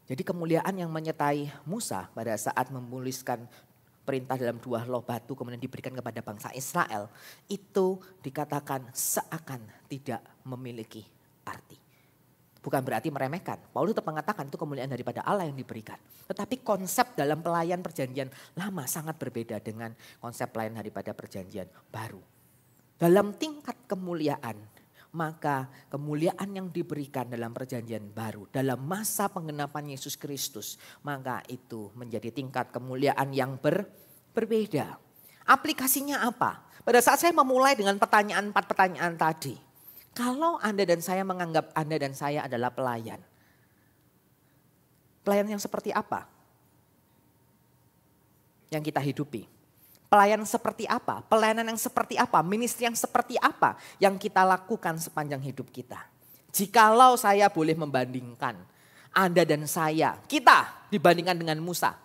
Jadi kemuliaan yang menyertai Musa pada saat menuliskan perintah dalam 2 loh batu kemudian diberikan kepada bangsa Israel. Itu dikatakan seakan tidak memiliki arti. Bukan berarti meremehkan. Paulus tetap mengatakan itu kemuliaan daripada Allah yang diberikan. Tetapi konsep dalam pelayan perjanjian lama sangat berbeda dengan konsep pelayan daripada perjanjian baru. Dalam tingkat kemuliaan, maka kemuliaan yang diberikan dalam perjanjian baru, dalam masa penggenapan Yesus Kristus, maka itu menjadi tingkat kemuliaan yang berbeda. Aplikasinya apa? Pada saat saya memulai dengan 4 pertanyaan tadi. Kalau Anda dan saya menganggap Anda dan saya adalah pelayan. Pelayan yang seperti apa? Yang kita hidupi. Pelayanan seperti apa? Pelayanan yang seperti apa? Ministry yang seperti apa yang kita lakukan sepanjang hidup kita? Jikalau saya boleh membandingkan Anda dan saya, kita dibandingkan dengan Musa.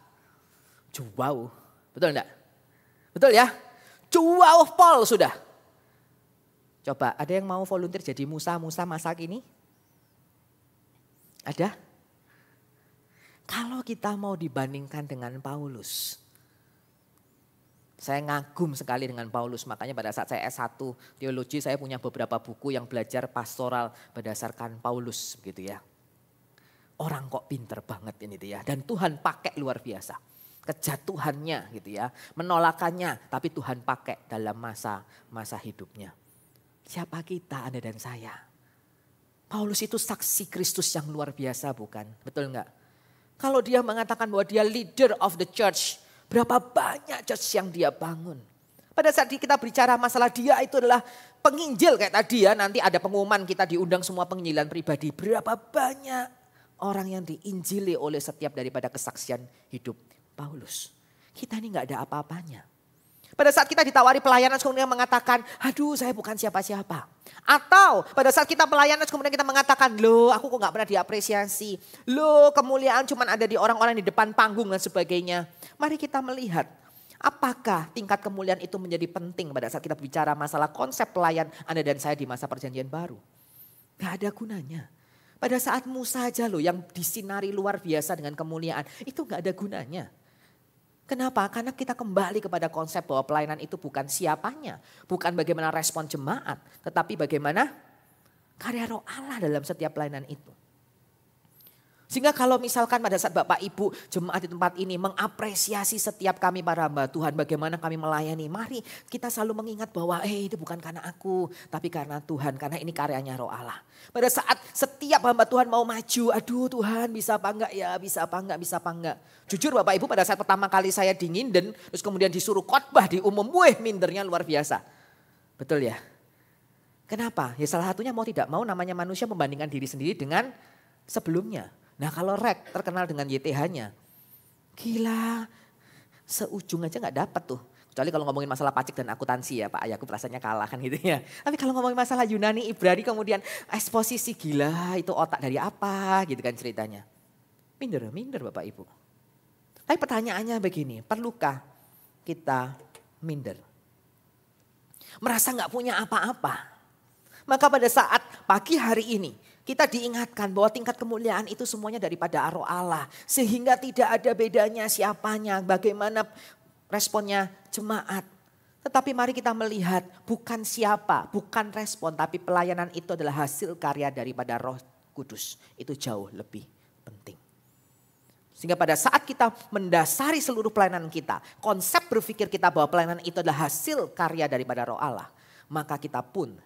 Jauh, betul enggak? Betul ya? Jauh pol sudah. Coba ada yang mau volunteer jadi Musa masa kini? Ada? Kalau kita mau dibandingkan dengan Paulus, saya ngagum sekali dengan Paulus, makanya pada saat saya S1 teologi saya punya beberapa buku yang belajar pastoral berdasarkan Paulus gitu ya. Orang kok pinter banget ini tuh ya, dan Tuhan pakai luar biasa. Kejatuhannya gitu ya, menolakannya tapi Tuhan pakai dalam masa hidupnya. Siapa kita, Anda dan saya? Paulus itu saksi Kristus yang luar biasa bukan? Betul enggak? Kalau dia mengatakan bahwa dia leader of the church, berapa banyak church yang dia bangun. Pada saat kita bicara masalah dia itu adalah penginjil kayak tadi ya. Nanti ada pengumuman kita diundang semua penginjilan pribadi. Berapa banyak orang yang diinjili oleh setiap daripada kesaksian hidup Paulus. Kita ini gak ada apa-apanya. Pada saat kita ditawari pelayanan kemudian mengatakan, aduh saya bukan siapa-siapa. Atau pada saat kita pelayanan kemudian kita mengatakan, loh aku kok gak pernah diapresiasi. Loh kemuliaan cuma ada di orang-orang di depan panggung dan sebagainya. Mari kita melihat apakah tingkat kemuliaan itu menjadi penting pada saat kita bicara masalah konsep pelayan Anda dan saya di masa perjanjian baru. Gak ada gunanya. Pada saat Musa aja loh yang disinari luar biasa dengan kemuliaan, itu gak ada gunanya. Kenapa? Karena kita kembali kepada konsep bahwa pelayanan itu bukan siapanya. Bukan bagaimana respon jemaat. Tetapi bagaimana karya roh Allah dalam setiap pelayanan itu. Sehingga kalau misalkan pada saat Bapak Ibu jemaat di tempat ini mengapresiasi setiap kami para hamba Tuhan. Bagaimana kami melayani. Mari kita selalu mengingat bahwa itu bukan karena aku. Tapi karena Tuhan. Karena ini karyanya roh Allah. Pada saat setiap hamba Tuhan mau maju. Aduh Tuhan bisa apa enggak ya. Bisa apa enggak, bisa apa enggak. Jujur Bapak Ibu pada saat pertama kali saya di Nginden. Terus kemudian disuruh khotbah di umum. Mindernya luar biasa. Betul ya. Kenapa? Ya salah satunya mau tidak mau namanya manusia membandingkan diri sendiri dengan sebelumnya. Nah kalau Rek terkenal dengan YTH-nya, gila seujung aja gak dapat tuh. Kecuali kalau ngomongin masalah pajak dan akuntansi ya Pak Yakub rasanya kalah kan gitu ya. Tapi kalau ngomongin masalah Yunani, Ibrani kemudian eksposisi gila itu otak dari apa gitu kan ceritanya. Minder Bapak Ibu. Tapi pertanyaannya begini, perlukah kita minder? Merasa gak punya apa-apa. Maka pada saat pagi hari ini, kita diingatkan bahwa tingkat kemuliaan itu semuanya daripada roh Allah. Sehingga tidak ada bedanya siapanya, bagaimana responnya jemaat. Tetapi mari kita melihat bukan siapa, bukan respon. Tapi pelayanan itu adalah hasil karya daripada Roh Kudus. Itu jauh lebih penting. Sehingga pada saat kita mendasari seluruh pelayanan kita, konsep berpikir kita bahwa pelayanan itu adalah hasil karya daripada Roh Allah, maka kita pun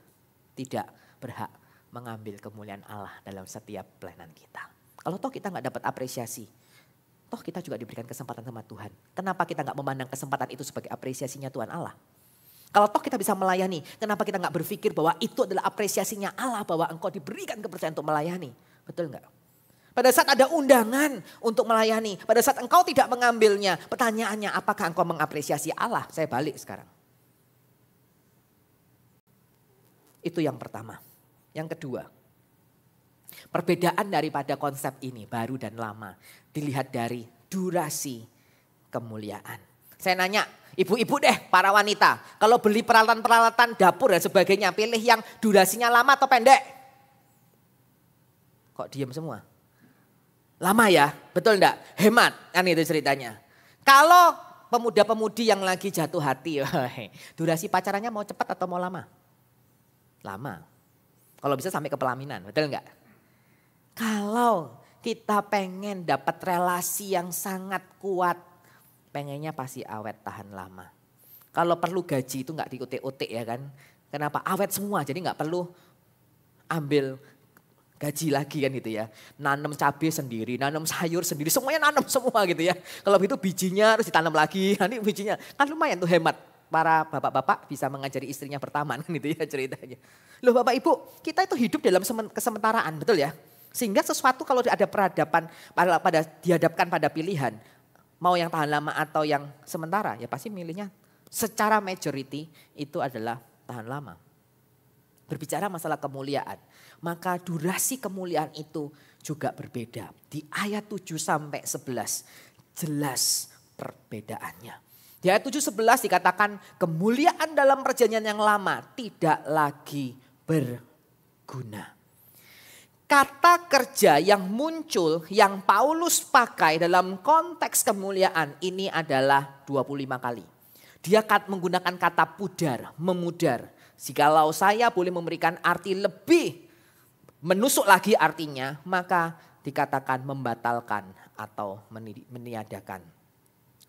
tidak berhak mengambil kemuliaan Allah dalam setiap pelayanan kita. Kalau toh kita nggak dapat apresiasi, toh kita juga diberikan kesempatan sama Tuhan. Kenapa kita nggak memandang kesempatan itu sebagai apresiasinya Tuhan Allah? Kalau toh kita bisa melayani, kenapa kita nggak berpikir bahwa itu adalah apresiasinya Allah, bahwa engkau diberikan kepercayaan untuk melayani? Betul nggak? Pada saat ada undangan untuk melayani, pada saat engkau tidak mengambilnya, pertanyaannya apakah engkau mengapresiasi Allah? Saya balik sekarang. Itu yang pertama. Yang kedua, perbedaan daripada konsep ini baru dan lama dilihat dari durasi kemuliaan. Saya nanya, ibu-ibu deh, para wanita, kalau beli peralatan-peralatan dapur dan sebagainya, pilih yang durasinya lama atau pendek? Kok diam semua? Lama ya, betul enggak? Hemat, kan itu ceritanya. Kalau pemuda-pemudi yang lagi jatuh hati, durasi pacarannya mau cepat atau mau lama? Lama. Kalau bisa sampai ke pelaminan, betul enggak? Kalau kita pengen dapat relasi yang sangat kuat, pengennya pasti awet tahan lama. Kalau perlu gaji itu enggak diutik-utik ya kan. Kenapa? Awet semua, jadi enggak perlu ambil gaji lagi kan gitu ya. Nanam cabai sendiri, nanam sayur sendiri, semuanya nanam semua gitu ya. Kalau begitu bijinya harus ditanam lagi, nanti bijinya. Kan lumayan tuh hemat. Para bapak-bapak bisa mengajari istrinya bertaman gitu ya ceritanya. Loh Bapak Ibu, kita itu hidup dalam kesementaraan, betul ya? Sehingga sesuatu kalau ada peradaban, dihadapkan pada pilihan, mau yang tahan lama atau yang sementara, ya pasti milihnya secara majority itu adalah tahan lama. Berbicara masalah kemuliaan, maka durasi kemuliaan itu juga berbeda. Di ayat 7 sampai 11 jelas perbedaannya. Di ayat 7-11 dikatakan kemuliaan dalam perjanjian yang lama tidak lagi berguna. Kata kerja yang muncul yang Paulus pakai dalam konteks kemuliaan ini adalah 25 kali. Dia menggunakan kata pudar, memudar. Jikalau saya boleh memberikan arti lebih menusuk lagi artinya, maka dikatakan membatalkan atau meniadakan.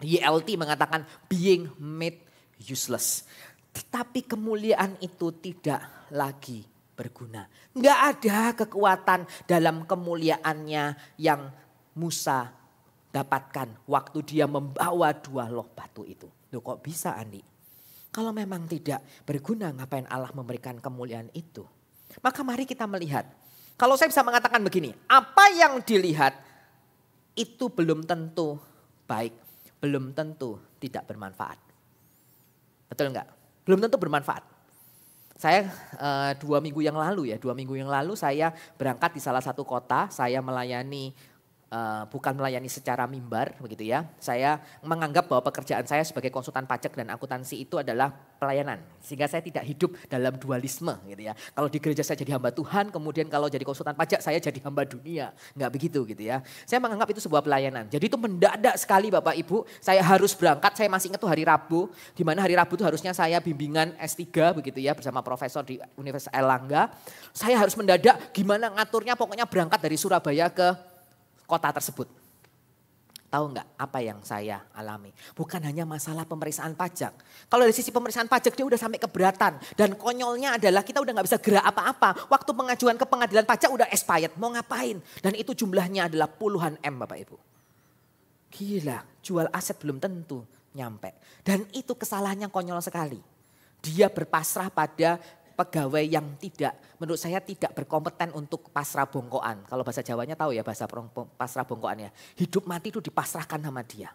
YLT mengatakan being made useless. Tetapi kemuliaan itu tidak lagi berguna. Enggak ada kekuatan dalam kemuliaannya yang Musa dapatkan waktu dia membawa 2 loh batu itu. Loh kok bisa Andi? Kalau memang tidak berguna ngapain Allah memberikan kemuliaan itu? Maka mari kita melihat. Kalau saya bisa mengatakan begini, apa yang dilihat itu belum tentu baik, belum tentu tidak bermanfaat. Betul enggak? Belum tentu bermanfaat. Saya 2 minggu yang lalu saya berangkat di salah satu kota, saya melayani bukan melayani secara mimbar begitu ya. Saya menganggap bahwa pekerjaan saya sebagai konsultan pajak dan akuntansi itu adalah pelayanan. Sehingga saya tidak hidup dalam dualisme gitu ya. Kalau di gereja saya jadi hamba Tuhan, kemudian kalau jadi konsultan pajak saya jadi hamba dunia. Enggak begitu gitu ya. Saya menganggap itu sebuah pelayanan. Jadi itu mendadak sekali Bapak Ibu, saya harus berangkat. Saya masih ingat tuh hari Rabu, di mana hari Rabu itu harusnya saya bimbingan S3 begitu ya bersama profesor di Universitas Airlangga. Saya harus mendadak gimana ngaturnya, pokoknya berangkat dari Surabaya ke kota tersebut. Tahu enggak apa yang saya alami? Bukan hanya masalah pemeriksaan pajak. Kalau dari sisi pemeriksaan pajak dia udah sampai keberatan. Dan konyolnya adalah kita udah gak bisa gerak apa-apa. Waktu pengajuan ke pengadilan pajak udah expired. Mau ngapain? Dan itu jumlahnya adalah puluhan M Bapak Ibu. Gila, jual aset belum tentu nyampe. Dan itu kesalahannya konyol sekali. Dia berpasrah pada pegawai yang tidak, menurut saya tidak berkompeten untuk pasrah bongkoan. Kalau bahasa Jawanya tahu ya bahasa pasrah bongkoannya. Hidup mati itu dipasrahkan sama dia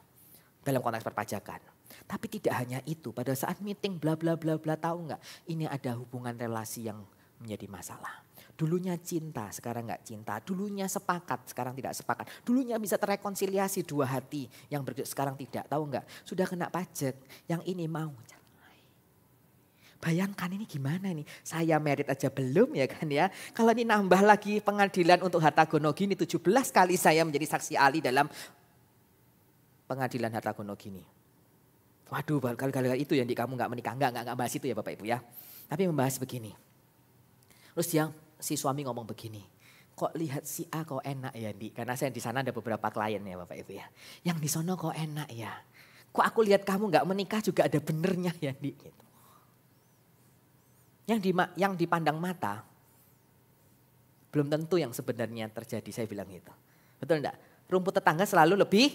dalam konteks perpajakan. Tapi tidak hanya itu, pada saat meeting bla bla bla bla tahu nggak? Ini ada hubungan relasi yang menjadi masalah. Dulunya cinta, sekarang nggak cinta. Dulunya sepakat, sekarang tidak sepakat. Dulunya bisa terrekonsiliasi 2 hati yang sekarang tidak. Tahu nggak? Sudah kena pajak, yang ini mau. Bayangkan ini gimana nih, saya merit aja belum ya kan ya. Kalau ini nambah lagi pengadilan untuk harta gono gini, 17 kali saya menjadi saksi ahli dalam pengadilan harta gono gini. Waduh, kali-kali itu yang di kamu gak menikah, enggak bahas itu ya Bapak Ibu ya. Tapi membahas begini. Terus si suami ngomong begini, kok lihat si A kok enak ya Di. Karena saya di sana ada beberapa klien ya Bapak Ibu ya. Yang di sana kok enak ya. Kok aku lihat kamu gak menikah juga ada benernya ya Di. Gitu. Yang dipandang mata belum tentu yang sebenarnya terjadi, saya bilang gitu. Betul enggak? Rumput tetangga selalu lebih,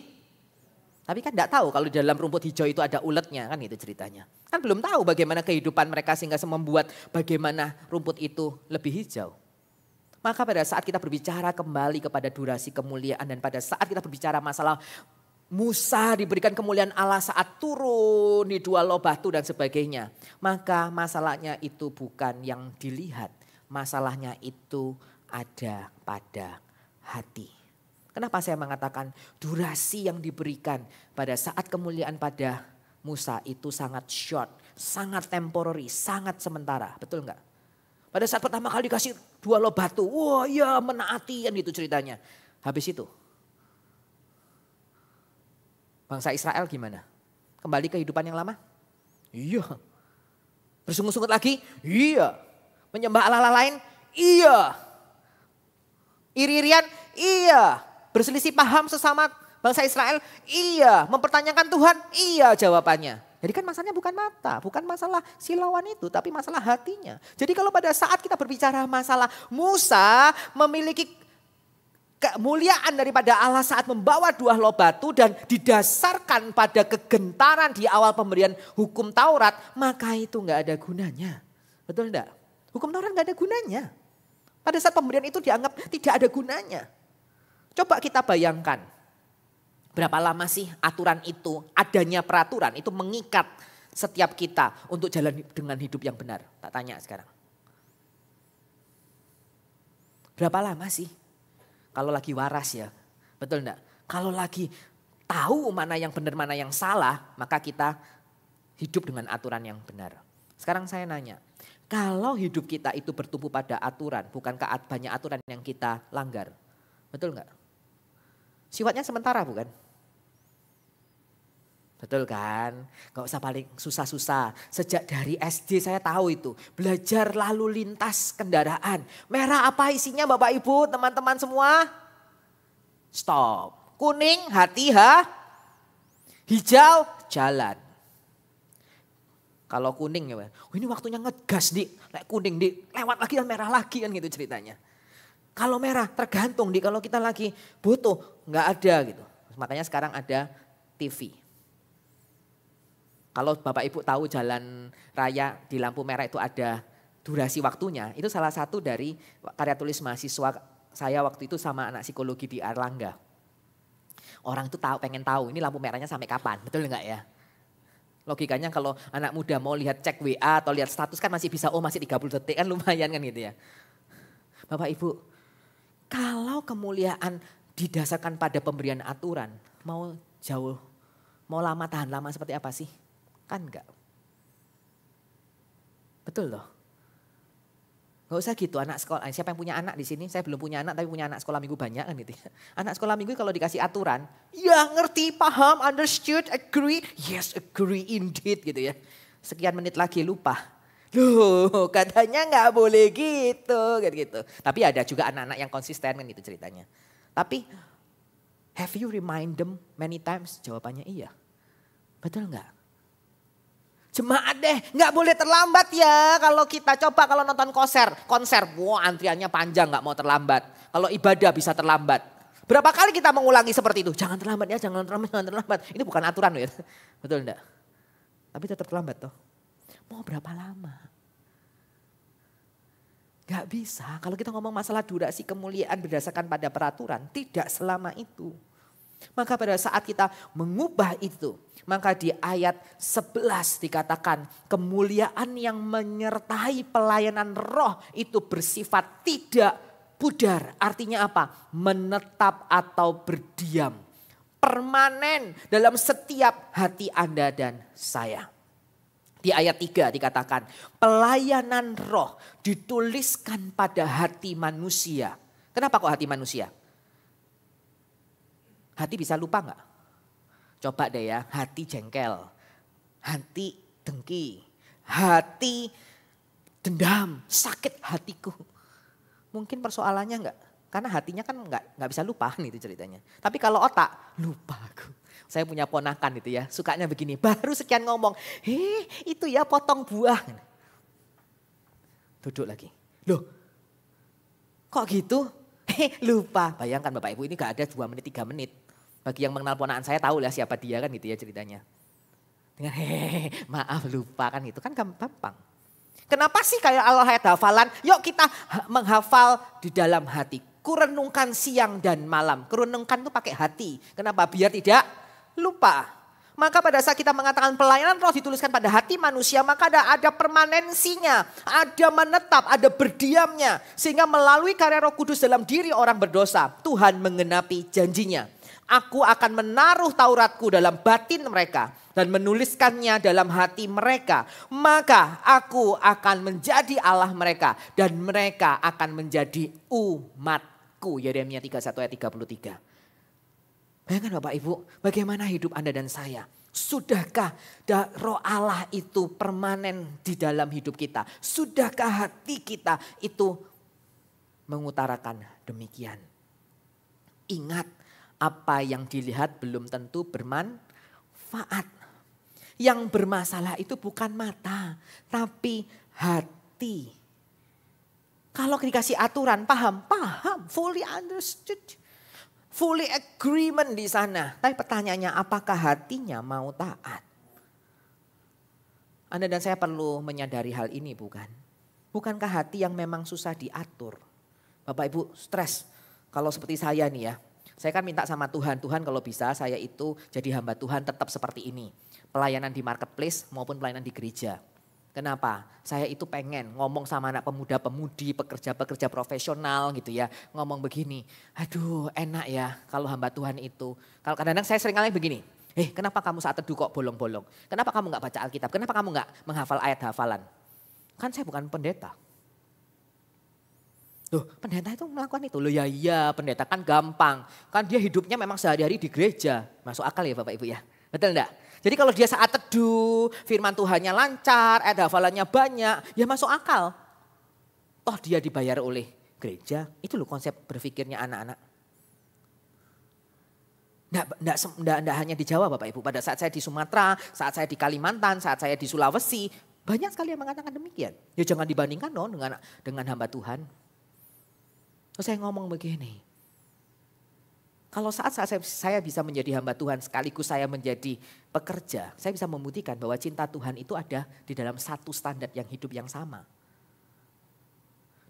tapi kan enggak tahu kalau di dalam rumput hijau itu ada uletnya, kan itu ceritanya. Kan belum tahu bagaimana kehidupan mereka sehingga membuat bagaimana rumput itu lebih hijau. Maka pada saat kita berbicara kembali kepada durasi kemuliaan dan pada saat kita berbicara masalah Musa diberikan kemuliaan Allah saat turun di dua loh batu dan sebagainya. Maka masalahnya itu bukan yang dilihat, masalahnya itu ada pada hati. Kenapa saya mengatakan durasi yang diberikan pada saat kemuliaan pada Musa itu sangat short, sangat temporary, sangat sementara. Betul enggak? Pada saat pertama kali dikasih dua loh batu, wah ya menaati kan itu ceritanya. Habis itu bangsa Israel gimana? Kembali ke kehidupan yang lama? Iya. Bersungut-sungut lagi? Iya. Menyembah Allah lain? Iya. Iri-irian? Iya. Berselisih paham sesama bangsa Israel? Iya. Mempertanyakan Tuhan? Iya jawabannya. Jadi kan masalahnya bukan mata, bukan masalah si lawan itu, tapi masalah hatinya. Jadi kalau pada saat kita berbicara masalah Musa memiliki kemuliaan daripada Allah saat membawa dua loh batu dan didasarkan pada kegentaran di awal pemberian hukum Taurat, maka itu gak ada gunanya. Betul enggak? Hukum Taurat gak ada gunanya. Pada saat pemberian itu dianggap tidak ada gunanya. Coba kita bayangkan, berapa lama sih aturan itu, adanya peraturan itu mengikat setiap kita untuk jalan dengan hidup yang benar. Tak tanya sekarang. Berapa lama sih? Kalau lagi waras ya, betul enggak? Kalau lagi tahu mana yang benar, mana yang salah, maka kita hidup dengan aturan yang benar. Sekarang saya nanya, kalau hidup kita itu bertumpu pada aturan, bukankah banyak aturan yang kita langgar? Betul enggak? Sifatnya sementara bukan? Betul kan? Gak usah paling susah-susah. Sejak dari SD saya tahu itu. Belajar lalu lintas kendaraan. Merah apa isinya Bapak Ibu teman-teman semua? Stop. Kuning hati hijau jalan. Kalau kuning ya, ini waktunya ngegas Dik. Kuning Dik, lewat lagi dan merah lagi kan gitu ceritanya. Kalau merah tergantung Dik, kalau kita lagi butuh nggak ada gitu. Makanya sekarang ada TV. Kalau Bapak Ibu tahu jalan raya di lampu merah itu ada durasi waktunya. Itu salah satu dari karya tulis mahasiswa saya waktu itu sama anak psikologi di Erlangga. Orang itu pengen tahu ini lampu merahnya sampai kapan, betul enggak ya? Logikanya kalau anak muda mau lihat cek WA atau lihat status kan masih bisa, masih 30 detik kan lumayan kan gitu ya. Bapak Ibu, kalau kemuliaan didasarkan pada pemberian aturan, mau jauh, mau lama tahan lama seperti apa sih? Kan enggak. Betul loh. Gak usah gitu anak sekolah. Siapa yang punya anak di sini? Saya belum punya anak tapi punya anak sekolah minggu banyak kan gitu ya. Anak sekolah minggu kalau dikasih aturan, ya ngerti, paham, understood, agree. Yes, agree indeed gitu ya. Sekian menit lagi lupa. Loh katanya gak boleh gitu. Gitu. Tapi ada juga anak-anak yang konsisten kan gitu ceritanya. Tapi have you remind them many times? Jawabannya iya. Betul gak? Jemaat deh, nggak boleh terlambat ya kalau kita coba kalau nonton konser, wah antriannya panjang nggak mau terlambat. Kalau ibadah bisa terlambat. Berapa kali kita mengulangi seperti itu? Jangan terlambat ya, jangan terlambat. Ini bukan aturan ya, betul enggak? Tapi tetap terlambat toh. Mau berapa lama? Gak bisa, kalau kita ngomong masalah durasi kemuliaan berdasarkan pada peraturan, tidak selama itu. Maka pada saat kita mengubah itu, maka di ayat 11 dikatakan kemuliaan yang menyertai pelayanan roh itu bersifat tidak pudar. Artinya apa? Menetap atau berdiam. Permanen dalam setiap hati Anda dan saya. Di ayat 3 dikatakan pelayanan roh dituliskan pada hati manusia. Kenapa kok hati manusia? Hati bisa lupa gak? Coba deh ya, hati jengkel, hati dengki, hati dendam, sakit hatiku. Mungkin persoalannya gak? Karena hatinya kan nggak bisa lupa itu ceritanya. Tapi kalau otak, lupa aku. Saya punya ponakan itu ya, sukanya begini. Baru sekian ngomong, itu ya potong buah. Duduk lagi. Loh, kok gitu? Lupa. Bayangkan Bapak Ibu ini gak ada 2 menit, 3 menit. Bagi yang mengenal ponakan saya tahu lah siapa dia kan gitu ya ceritanya. Dengan maaf lupa kan itu kan gampang. Kenapa sih kayak Allah ayat hafalan? Yuk kita menghafal di dalam hati. Kurenungkan siang dan malam. Kurenungkan itu pakai hati. Kenapa? Biar tidak lupa. Maka pada saat kita mengatakan pelayanan roh dituliskan pada hati manusia, maka ada permanensinya, ada menetap, ada berdiamnya. Sehingga melalui karya Roh Kudus dalam diri orang berdosa, Tuhan menggenapi janjinya. Aku akan menaruh Tauratku dalam batin mereka dan menuliskannya dalam hati mereka. Maka aku akan menjadi Allah mereka dan mereka akan menjadi umatku. Yeremia 31 ayat 33. Bayangkan Bapak Ibu, bagaimana hidup Anda dan saya. Sudahkah roh Allah itu permanen di dalam hidup kita? Sudahkah hati kita itu mengutarakan demikian? Ingat, apa yang dilihat belum tentu bermanfaat. Yang bermasalah itu bukan mata, tapi hati. Kalau dikasih aturan, paham, fully understood. Fully agreement di sana. Tapi pertanyaannya apakah hatinya mau taat? Anda dan saya perlu menyadari hal ini bukan? Bukankah hati yang memang susah diatur? Bapak Ibu stres. Kalau seperti saya nih ya. Saya kan minta sama Tuhan. Tuhan kalau bisa saya itu jadi hamba Tuhan tetap seperti ini. Pelayanan di marketplace maupun pelayanan di gereja. Kenapa? Saya itu pengen ngomong sama anak pemuda-pemudi, pekerja-pekerja profesional gitu ya. Ngomong begini, aduh enak ya kalau hamba Tuhan itu. Kalau kadang-kadang saya sering kali begini, kenapa kamu saat teduh kok bolong-bolong? Kenapa kamu gak baca Alkitab? Kenapa kamu gak menghafal ayat hafalan? Kan saya bukan pendeta. Loh pendeta itu melakukan itu. Loh ya iya pendeta kan gampang. Kan dia hidupnya memang sehari-hari di gereja. Masuk akal ya Bapak Ibu ya. Betul enggak? Jadi kalau dia saat teduh, firman Tuhannya lancar, ayat hafalannya banyak, ya masuk akal. Toh dia dibayar oleh gereja, itu loh konsep berpikirnya anak-anak. Nggak hanya di Jawa Bapak Ibu, pada saat saya di Sumatera, saat saya di Kalimantan, saat saya di Sulawesi, banyak sekali yang mengatakan demikian. Ya jangan dibandingkan dong dengan hamba Tuhan. Terus saya ngomong begini. Kalau saat saya bisa menjadi hamba Tuhan sekaligus saya menjadi pekerja, saya bisa membuktikan bahwa cinta Tuhan itu ada di dalam satu standar yang hidup yang sama.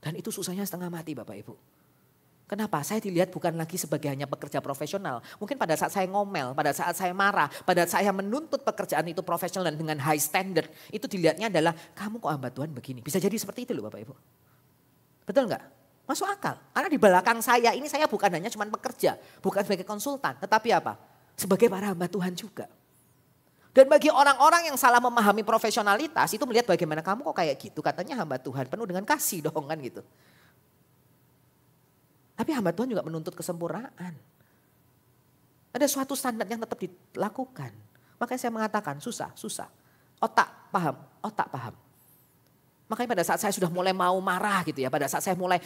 Dan itu susahnya setengah mati Bapak Ibu. Kenapa? Saya dilihat bukan lagi sebagai hanya pekerja profesional. Mungkin pada saat saya ngomel, pada saat saya marah, pada saat saya menuntut pekerjaan itu profesional dan dengan high standard, itu dilihatnya adalah kamu kok hamba Tuhan begini. Bisa jadi seperti itu loh Bapak Ibu. Betul enggak? Masuk akal. Karena di belakang saya ini saya bukan hanya cuma pekerja. Bukan sebagai konsultan. Tetapi apa? Sebagai para hamba Tuhan juga. Dan bagi orang-orang yang salah memahami profesionalitas itu melihat bagaimana kamu kok kayak gitu. Katanya hamba Tuhan penuh dengan kasih dong kan gitu. Tapi hamba Tuhan juga menuntut kesempurnaan. Ada suatu standar yang tetap dilakukan. Makanya saya mengatakan susah. Otak paham. Makanya pada saat saya sudah mulai mau marah gitu ya, pada saat saya mulai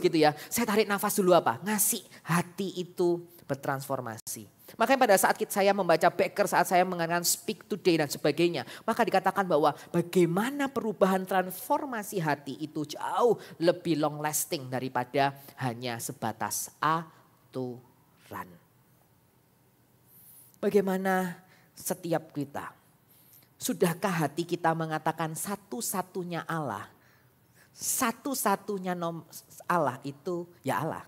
gitu ya, saya tarik nafas dulu apa? Ngasih hati itu bertransformasi. Makanya pada saat saya membaca Becker, saat saya mengatakan speak today dan sebagainya, maka dikatakan bahwa bagaimana perubahan transformasi hati itu jauh lebih long lasting daripada hanya sebatas aturan. Bagaimana setiap kita? Sudahkah hati kita mengatakan satu-satunya Allah? Satu-satunya Allah itu ya Allah.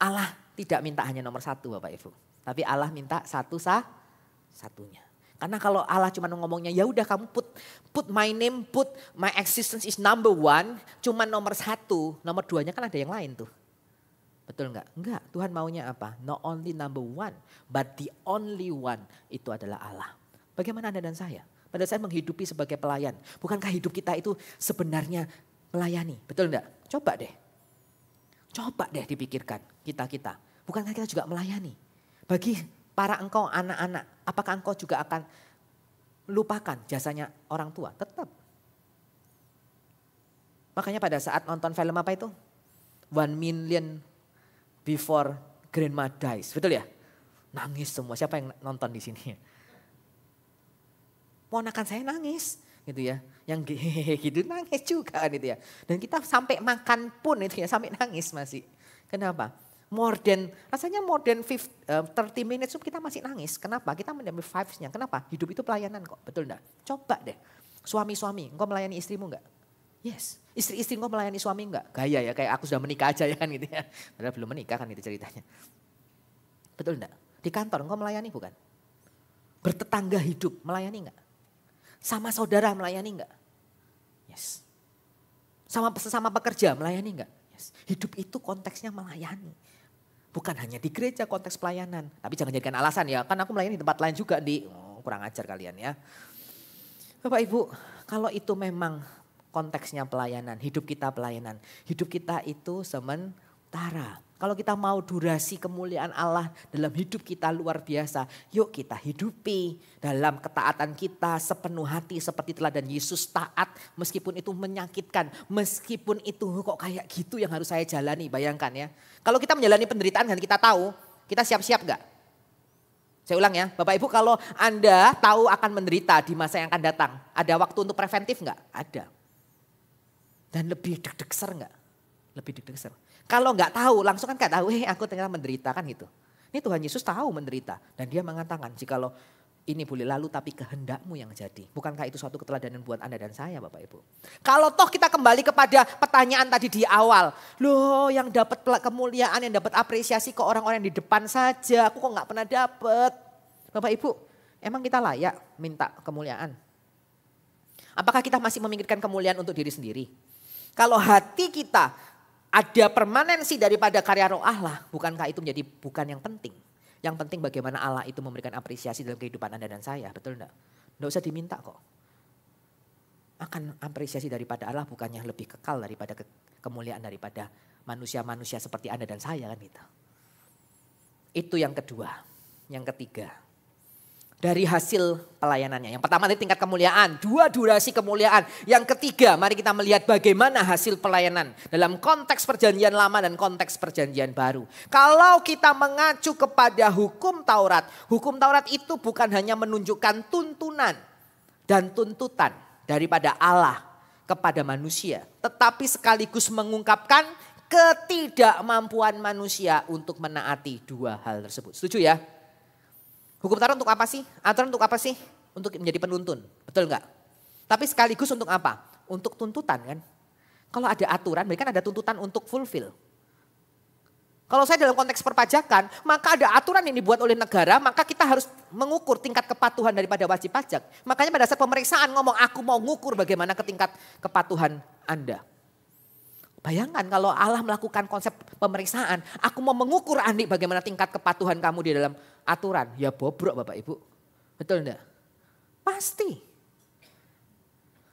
Allah tidak minta hanya nomor satu Bapak Ibu. Tapi Allah minta satu-satunya. Karena kalau Allah cuma ngomongnya ya udah kamu put my name, put my existence is number one. Cuma nomor satu, nomor duanya kan ada yang lain tuh. Betul enggak? Enggak, Tuhan maunya apa? Not only number one, but the only one itu adalah Allah. Bagaimana Anda dan saya? Pada saat menghidupi sebagai pelayan. Bukankah hidup kita itu sebenarnya melayani? Betul enggak? Coba deh dipikirkan kita. Bukankah kita juga melayani? Bagi para engkau anak-anak, apakah engkau juga akan lupakan jasanya orang tua? Tetap. Makanya pada saat nonton film apa itu? 1 million before grandma dies. Betul ya? Nangis semua. Siapa yang nonton di sini? Ponakan saya nangis gitu ya. Yang gitu nangis juga kan itu ya. Dan kita sampai makan pun itu ya sampai nangis masih. Kenapa? Rasanya more than 30 minutes kita masih nangis. Kenapa? Kita mengambil vibes-nya. Kenapa? Hidup itu pelayanan kok. Betul enggak? Coba deh. Suami-suami, engkau melayani istrimu enggak? Yes. Istri-istri engkau melayani suami enggak? Gaya ya, kayak aku sudah menikah aja ya kan gitu ya. Padahal belum menikah kan itu ceritanya. Betul enggak? Di kantor engkau melayani bukan? Bertetangga hidup melayani enggak? Sama saudara melayani enggak? Yes. Sama sesama pekerja melayani enggak? Yes. Hidup itu konteksnya melayani. Bukan hanya di gereja konteks pelayanan. Tapi jangan jadikan alasan ya, kan aku melayani di tempat lain juga kurang ajar kalian ya. Bapak Ibu, kalau itu memang konteksnya pelayanan, hidup kita pelayanan. Hidup kita itu sementara. Kalau kita mau durasi kemuliaan Allah dalam hidup kita luar biasa, yuk kita hidupi dalam ketaatan kita sepenuh hati seperti teladan Yesus taat meskipun itu menyakitkan, meskipun itu kok kayak gitu yang harus saya jalani, bayangkan ya. Kalau kita menjalani penderitaan dan kita tahu, kita siap-siap gak? Saya ulang ya, Bapak Ibu kalau Anda tahu akan menderita di masa yang akan datang, ada waktu untuk preventif gak? Ada. Dan lebih deg-degser gak? Lebih deg-degser. Kalau nggak tahu, langsung kan nggak tahu, aku ternyata menderita kan gitu. Ini Tuhan Yesus tahu menderita. Dan dia mengatakan, jikalau ini boleh lalu tapi kehendakmu yang jadi. Bukankah itu suatu keteladanan buat Anda dan saya Bapak Ibu. Kalau toh kita kembali kepada pertanyaan tadi di awal. Loh yang dapat kemuliaan, yang dapat apresiasi ke orang-orang di depan saja. Aku kok nggak pernah dapat. Bapak Ibu, emang kita layak minta kemuliaan? Apakah kita masih memikirkan kemuliaan untuk diri sendiri? Kalau hati kita ada permanensi daripada karya roh Allah, bukankah itu menjadi bukan yang penting? Yang penting bagaimana Allah itu memberikan apresiasi dalam kehidupan Anda dan saya, betul enggak? Enggak usah diminta kok. Akan apresiasi daripada Allah bukannya lebih kekal daripada kemuliaan daripada manusia-manusia seperti Anda dan saya kan gitu. Itu yang kedua. Yang ketiga. Dari hasil pelayanannya. Yang pertama tadi tingkat kemuliaan, 2 durasi kemuliaan. Yang ketiga mari kita melihat bagaimana hasil pelayanan dalam konteks perjanjian lama dan konteks perjanjian baru. Kalau kita mengacu kepada hukum Taurat itu bukan hanya menunjukkan tuntunan dan tuntutan daripada Allah kepada manusia. Tetapi sekaligus mengungkapkan ketidakmampuan manusia untuk menaati 2 hal tersebut. Setuju ya? Hukum Taurat untuk apa sih? Aturan untuk apa sih? Untuk menjadi penuntun, betul enggak? Tapi sekaligus untuk apa? Untuk tuntutan kan. Kalau ada aturan, berarti kan ada tuntutan untuk fulfill. Kalau saya dalam konteks perpajakan, maka ada aturan yang dibuat oleh negara, maka kita harus mengukur tingkat kepatuhan daripada wajib pajak. Makanya pada saat pemeriksaan ngomong, aku mau ngukur bagaimana ke tingkat kepatuhan Anda. Bayangkan kalau Allah melakukan konsep pemeriksaan, aku mau mengukur Andi bagaimana tingkat kepatuhan kamu di dalam aturan. Ya bobrok Bapak Ibu, betul enggak? Pasti.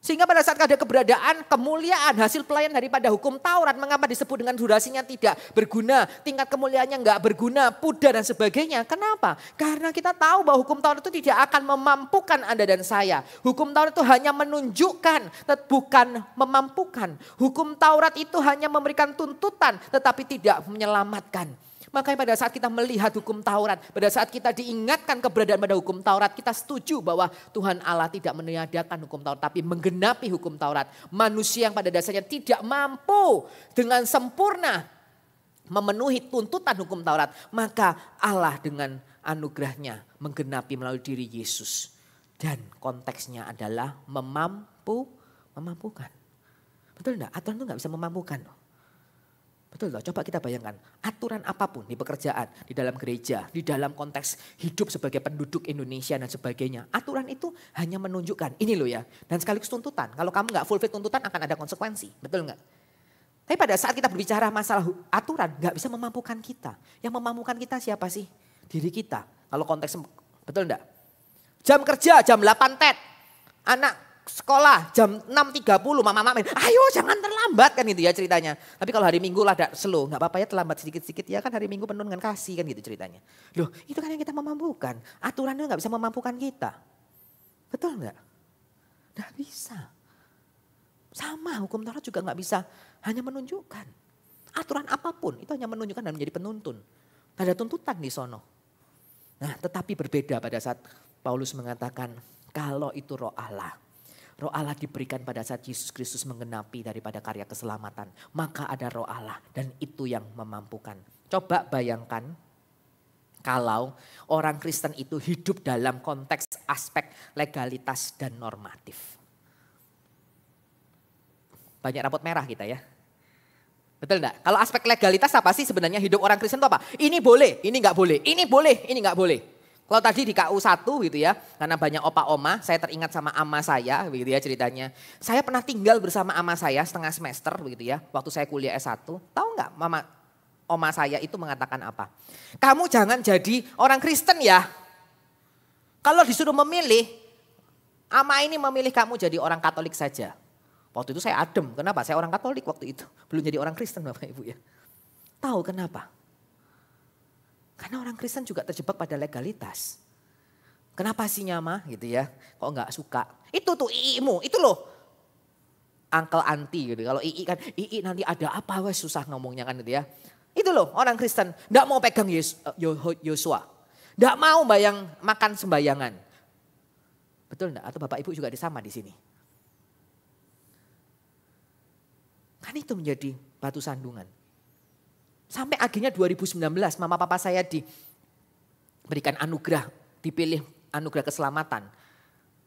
Sehingga pada saat ada keberadaan, kemuliaan, hasil pelayan daripada hukum Taurat, mengapa disebut dengan durasinya tidak berguna, tingkat kemuliaannya enggak berguna, pudar dan sebagainya. Kenapa? Karena kita tahu bahwa hukum Taurat itu tidak akan memampukan Anda dan saya. Hukum Taurat itu hanya menunjukkan, bukan memampukan. Hukum Taurat itu hanya memberikan tuntutan, tetapi tidak menyelamatkan. Makanya pada saat kita melihat hukum Taurat, pada saat kita diingatkan keberadaan pada hukum Taurat, kita setuju bahwa Tuhan Allah tidak meniadakan hukum Taurat, tapi menggenapi hukum Taurat. Manusia yang pada dasarnya tidak mampu dengan sempurna memenuhi tuntutan hukum Taurat, maka Allah dengan anugerahnya menggenapi melalui diri Yesus. Dan konteksnya adalah memampukan. Betul enggak? Aturan itu enggak bisa memampukan. Betul loh, coba kita bayangkan aturan apapun di pekerjaan, di dalam gereja, di dalam konteks hidup sebagai penduduk Indonesia dan sebagainya. Aturan itu hanya menunjukkan, ini loh ya, dan sekaligus tuntutan. Kalau kamu gak fulfill tuntutan akan ada konsekuensi, betul gak? Tapi pada saat kita berbicara masalah aturan gak bisa memampukan kita. Yang memampukan kita siapa sih? Diri kita. Kalau konteks, betul enggak? Jam kerja, jam 8 tet, anak sekolah jam 6.30 mama main, ayo jangan terlambat kan gitu ya ceritanya. Tapi kalau hari Minggu lah ada slow, gak apa-apa ya terlambat sedikit-sedikit ya kan hari Minggu penuh dengan kasih kan gitu ceritanya. Loh itu kan yang kita memampukan, aturan itu gak bisa memampukan kita. Betul gak? Gak bisa. Sama hukum Taurat juga gak bisa hanya menunjukkan. Aturan apapun itu hanya menunjukkan dan menjadi penuntun. Gak ada tuntutan di sono. Nah, tetapi berbeda pada saat Paulus mengatakan kalau itu roh Allah. Roh Allah diberikan pada saat Yesus Kristus menggenapi daripada karya keselamatan. Maka ada roh Allah dan itu yang memampukan. Coba bayangkan kalau orang Kristen itu hidup dalam konteks aspek legalitas dan normatif. Banyak rambut merah kita ya. Betul enggak? Kalau aspek legalitas apa sih sebenarnya hidup orang Kristen itu apa? Ini boleh, ini enggak boleh. Ini boleh, ini enggak boleh. Kalau tadi di KU 1 gitu ya, karena banyak opa oma, saya teringat sama ama saya begitu ya ceritanya. Saya pernah tinggal bersama ama saya setengah semester begitu ya, waktu saya kuliah S1. Tahu enggak oma saya itu mengatakan apa? Kamu jangan jadi orang Kristen ya. Kalau disuruh memilih, ama ini memilih kamu jadi orang Katolik saja. Waktu itu saya adem, kenapa? Saya orang Katolik waktu itu. Belum jadi orang Kristen Bapak Ibu ya. Tahu kenapa? Karena orang Kristen juga terjebak pada legalitas. Kenapa sih nyama gitu ya? Kok enggak suka? Itu tuh iimu, itu loh. Uncle anti gitu. Kalau ii kan, ii nanti ada apa wes susah ngomongnya kan gitu ya. Itu loh orang Kristen. Enggak mau pegang Yosua. Enggak mau makan sembayangan. Betul enggak? Atau Bapak Ibu juga sama di sini? Kan itu menjadi batu sandungan. Sampai akhirnya 2019 mama papa saya diberikan anugerah, dipilih anugerah keselamatan.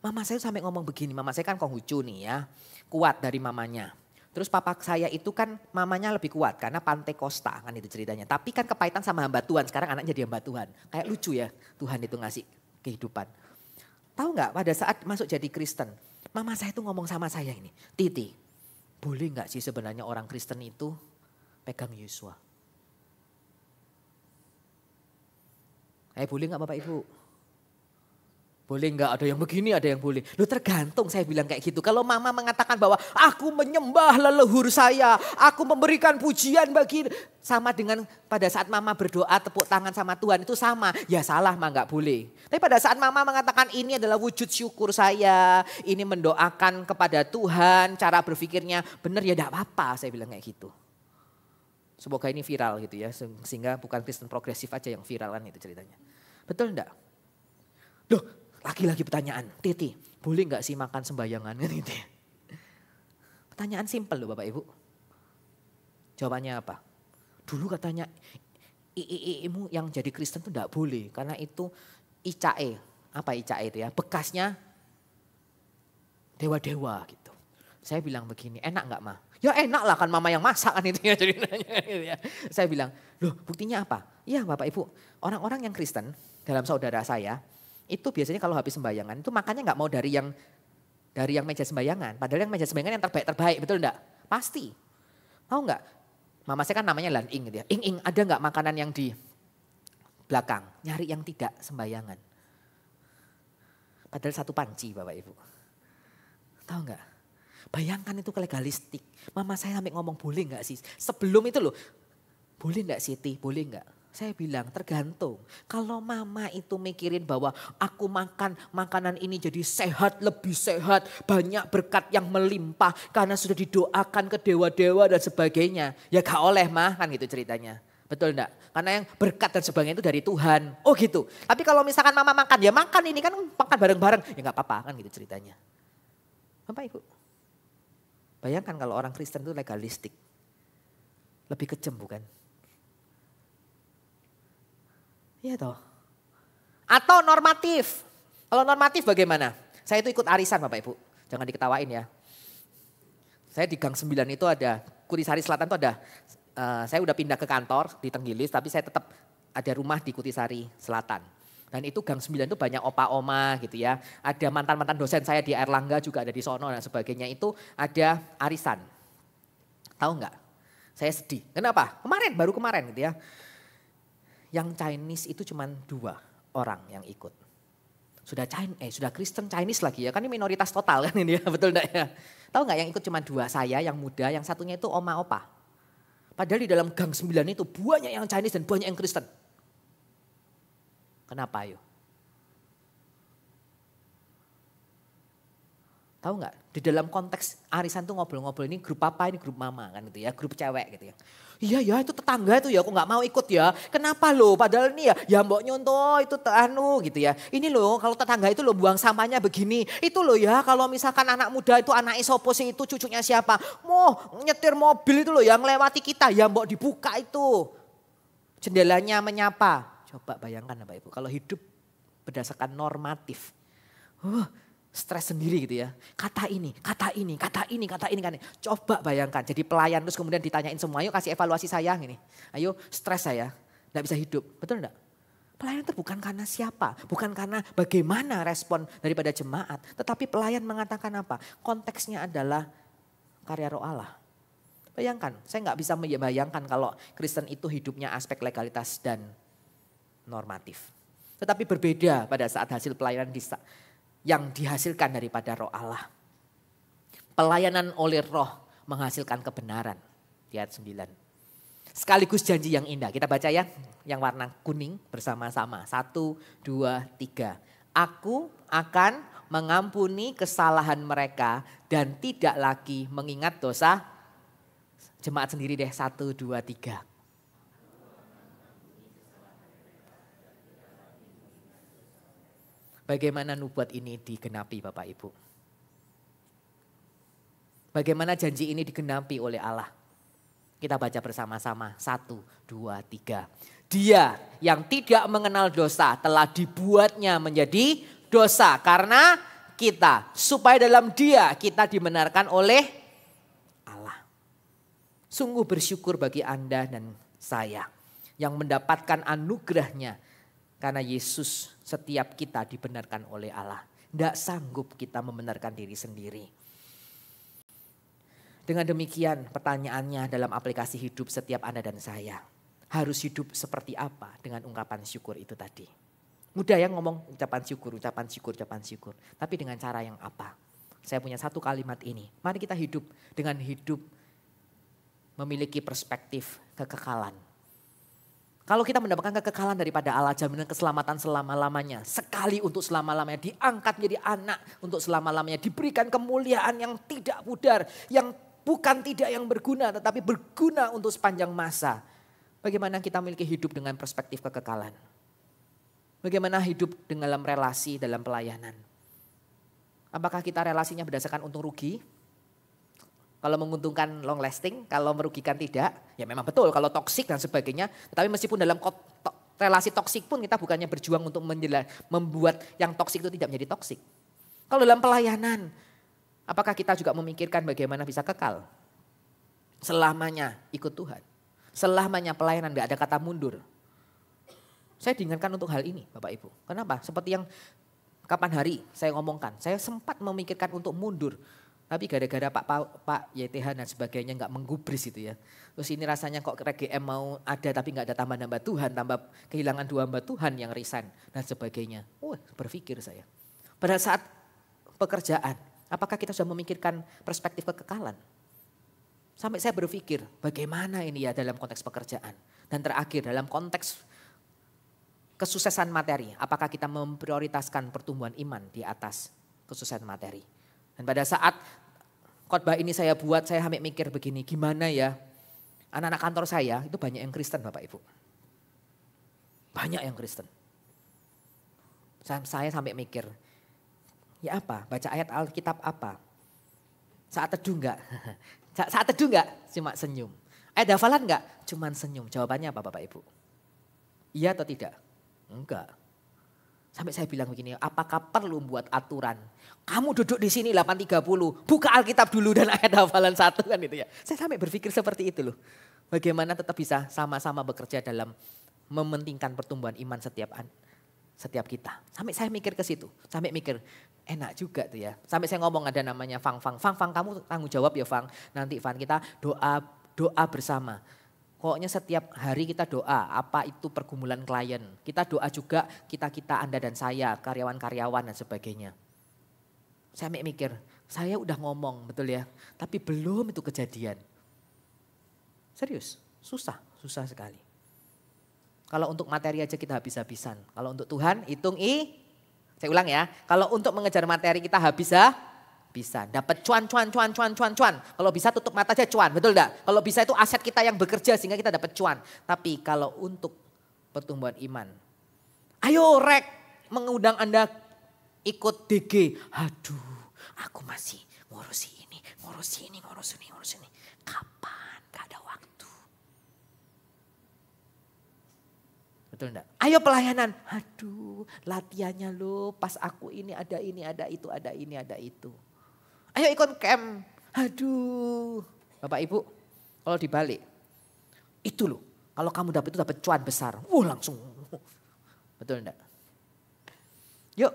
Mama saya sampai ngomong begini, mama saya kan Konghucu nih ya, kuat dari mamanya. Terus papa saya itu kan mamanya lebih kuat karena Pantai Costa kan itu ceritanya. Tapi kan kepahitan sama hamba Tuhan, sekarang anaknya jadi hamba Tuhan. Kayak lucu ya Tuhan itu ngasih kehidupan. Tahu nggak pada saat masuk jadi Kristen, mama saya itu ngomong sama saya ini, Titi. Boleh nggak sih sebenarnya orang Kristen itu pegang Yosua? Boleh nggak Bapak Ibu? Boleh nggak? Ada yang begini, ada yang boleh. Loh tergantung saya bilang kayak gitu. Kalau mama mengatakan bahwa aku menyembah leluhur saya, aku memberikan pujian bagi, sama dengan pada saat mama berdoa tepuk tangan sama Tuhan itu sama. Ya salah mah nggak boleh. Tapi pada saat mama mengatakan ini adalah wujud syukur saya, ini mendoakan kepada Tuhan, cara berpikirnya benar ya tidak apa-apa saya bilang kayak gitu. Semoga ini viral gitu ya, sehingga bukan Kristen progresif aja yang viral kan itu ceritanya. Betul enggak? Loh, lagi-lagi pertanyaan, Titi, boleh enggak sih makan sembayangan kan gitu ya? Pertanyaan simpel loh Bapak Ibu. Jawabannya apa? Dulu katanya iimu yang jadi Kristen itu enggak boleh karena itu ICAE. Apa ICAE itu ya? Bekasnya dewa-dewa gitu. Saya bilang begini, enak enggak Ma? Ya enak lah kan mama yang masak kan itu ya ceritanya. Gitu ya. Saya bilang, loh buktinya apa? Iya Bapak Ibu, orang-orang yang Kristen dalam saudara saya, itu biasanya kalau habis sembayangan itu makannya nggak mau dari yang meja sembayangan. Padahal yang meja sembayangan yang terbaik, betul enggak? Pasti. Tahu nggak? Mama saya kan namanya Lan-ing gitu ya. Ing, ada nggak makanan yang di belakang? Nyari yang tidak sembayangan. Padahal satu panci Bapak Ibu. Tahu nggak? Bayangkan itu legalistik. Mama saya sampai ngomong boleh nggak sih? Sebelum itu loh, boleh nggak Siti? Boleh nggak? Saya bilang tergantung. Kalau mama itu mikirin bahwa aku makan makanan ini jadi sehat, lebih sehat. Banyak berkat yang melimpah karena sudah didoakan ke dewa-dewa dan sebagainya. Ya gak oleh mah kan gitu ceritanya. Betul enggak? Karena yang berkat dan sebagainya itu dari Tuhan. Oh gitu. Tapi kalau misalkan mama makan, ya makan ini kan makan bareng-bareng. Ya gak apa-apa kan gitu ceritanya. Bapak Ibu. Bayangkan kalau orang Kristen itu legalistik. Lebih kejam bukan? Iya toh. Atau normatif. Kalau normatif bagaimana? Saya itu ikut arisan Bapak Ibu. Jangan diketawain ya. Saya di Gang 9 itu ada, Kutisari Selatan itu ada. Saya udah pindah ke kantor di Tenggilis tapi saya tetap ada rumah di Kutisari Selatan. Dan itu Gang 9 itu banyak opa-oma gitu ya. Ada mantan-mantan dosen saya di Airlangga juga ada di sono dan sebagainya. Itu ada arisan. Tahu nggak? Saya sedih. Kenapa? Baru kemarin gitu ya. Yang Chinese itu cuma 2 orang yang ikut. Sudah Kristen Chinese lagi ya. Kan ini minoritas total kan ini ya. Betul enggak ya? Tahu nggak yang ikut cuma 2, saya yang muda, yang satunya itu oma opa. Padahal di dalam Gang 9 itu banyak yang Chinese dan banyak yang Kristen. Kenapa yuk? Tahu nggak? Di dalam konteks arisan tuh ngobrol-ngobrol, ini grup papa, ini grup mama kan gitu ya, grup cewek gitu ya. Iya ya itu tetangga itu ya, aku nggak mau ikut ya. Kenapa loh? Padahal ini ya mbok nyontoh itu gitu ya. Ini loh kalau tetangga itu loh buang sampahnya begini. Itu loh ya kalau misalkan anak muda itu anak sopo sih itu cucunya siapa. Mau nyetir mobil itu loh yang melewati kita ya mbok dibuka itu. Jendelanya menyapa. Coba bayangkan Bapak Ibu kalau hidup berdasarkan normatif. Stres sendiri gitu ya. Kata ini. Coba bayangkan jadi pelayan terus kemudian ditanyain semua. Ayo kasih evaluasi saya gini. Ayo stres saya. Tidak bisa hidup. Betul enggak? Pelayan itu bukan karena siapa. Bukan karena bagaimana respon daripada jemaat. Tetapi pelayan mengatakan apa? Konteksnya adalah karya Roh Allah. Bayangkan. Saya nggak bisa membayangkan kalau Kristen itu hidupnya aspek legalitas dan normatif. Tetapi berbeda pada saat hasil pelayanan yang dihasilkan daripada Roh Allah. Pelayanan oleh Roh menghasilkan kebenaran. Di ayat 9. Sekaligus janji yang indah. Kita baca ya yang warna kuning bersama-sama. 1, 2, 3. Aku akan mengampuni kesalahan mereka dan tidak lagi mengingat dosa. Jemaat sendiri deh 1, 2, 3. Bagaimana nubuat ini digenapi Bapak Ibu? Bagaimana janji ini digenapi oleh Allah? Kita baca bersama-sama. 1, 2, 3. Dia yang tidak mengenal dosa telah dibuatnya menjadi dosa karena kita. Supaya dalam dia kita dibenarkan oleh Allah. Sungguh bersyukur bagi Anda dan saya yang mendapatkan anugerahnya. Karena Yesus setiap kita dibenarkan oleh Allah. Tidak sanggup kita membenarkan diri sendiri. Dengan demikian pertanyaannya dalam aplikasi hidup setiap Anda dan saya. Harus hidup seperti apa dengan ungkapan syukur itu tadi. Mudah ya ngomong ucapan syukur. Tapi dengan cara yang apa? Saya punya satu kalimat ini. Mari kita hidup dengan hidup memiliki perspektif kekekalan. Kalau kita mendapatkan kekekalan daripada Allah, jaminan keselamatan selama-lamanya. Sekali untuk selama-lamanya, diangkat menjadi anak untuk selama-lamanya. Diberikan kemuliaan yang tidak pudar, yang bukan tidak yang berguna, tetapi berguna untuk sepanjang masa. Bagaimana kita memiliki hidup dengan perspektif kekekalan? Bagaimana hidup dalam relasi, dalam pelayanan? Apakah kita relasinya berdasarkan untung rugi? Kalau menguntungkan long lasting, kalau merugikan tidak, ya memang betul kalau toksik dan sebagainya. Tetapi meskipun dalam relasi toksik pun kita bukannya berjuang untuk membuat yang toksik itu tidak menjadi toksik. Kalau dalam pelayanan, apakah kita juga memikirkan bagaimana bisa kekal? Selamanya ikut Tuhan. Selamanya pelayanan, gak ada kata mundur. Saya diingatkan untuk hal ini Bapak Ibu. Kenapa? Seperti yang kapan hari saya ngomongkan, saya sempat memikirkan untuk mundur. Tapi gara-gara Pak YTH dan sebagainya nggak menggubris itu ya. Terus ini rasanya kok RGM mau ada tapi nggak ada tambah-tambah Tuhan, tambah kehilangan 2 hamba Tuhan yang resign dan sebagainya. Berpikir saya. Pada saat pekerjaan, apakah kita sudah memikirkan perspektif kekekalan? Sampai saya berpikir bagaimana ini ya dalam konteks pekerjaan. Dan terakhir dalam konteks kesuksesan materi, apakah kita memprioritaskan pertumbuhan iman di atas kesuksesan materi? Dan pada saat khotbah ini saya buat, saya sampai mikir begini, gimana ya anak-anak kantor saya itu banyak yang Kristen Bapak Ibu. Banyak yang Kristen. Saya sampai mikir, ya apa, baca ayat Alkitab apa? Saat teduh enggak? Saat teduh enggak? Cuma senyum. Ayat hafalan enggak? Cuman senyum. Jawabannya apa Bapak Ibu? Iya atau tidak? Enggak. Sampai saya bilang begini, apakah perlu buat aturan? Kamu duduk di sini 8.30, buka Alkitab dulu dan ayat hafalan 1 kan itu ya. Saya sampai berpikir seperti itu loh. Bagaimana tetap bisa sama-sama bekerja dalam mementingkan pertumbuhan iman setiap kita. Sampai saya mikir ke situ, sampai mikir enak juga tuh ya. Sampai saya ngomong ada namanya Fang, kamu tanggung jawab ya Fang. Nanti Fang kita doa bersama. Pokoknya setiap hari kita doa, apa itu pergumulan klien. Kita doa juga kita Anda dan saya, karyawan-karyawan dan sebagainya. Saya mikir, saya udah ngomong betul ya, tapi belum itu kejadian. Serius, susah sekali. Kalau untuk materi aja kita habis-habisan. Kalau untuk Tuhan hitung saya ulang ya, kalau untuk mengejar materi kita Bisa. Dapat cuan. Kalau bisa tutup mata aja cuan, betul enggak? Kalau bisa itu aset kita yang bekerja sehingga kita dapat cuan. Tapi kalau untuk pertumbuhan iman, ayo rek mengundang Anda ikut DG. Aduh, aku masih ngurusi ini. Kapan? Gak ada waktu. Betul enggak? Ayo pelayanan. Aduh, latihannya loh pas aku ini, ada itu. Ayo ikut camp. Aduh. Bapak Ibu, kalau dibalik. Itu loh. Kalau kamu dapat itu dapat cuan besar. Langsung. Betul enggak? Yuk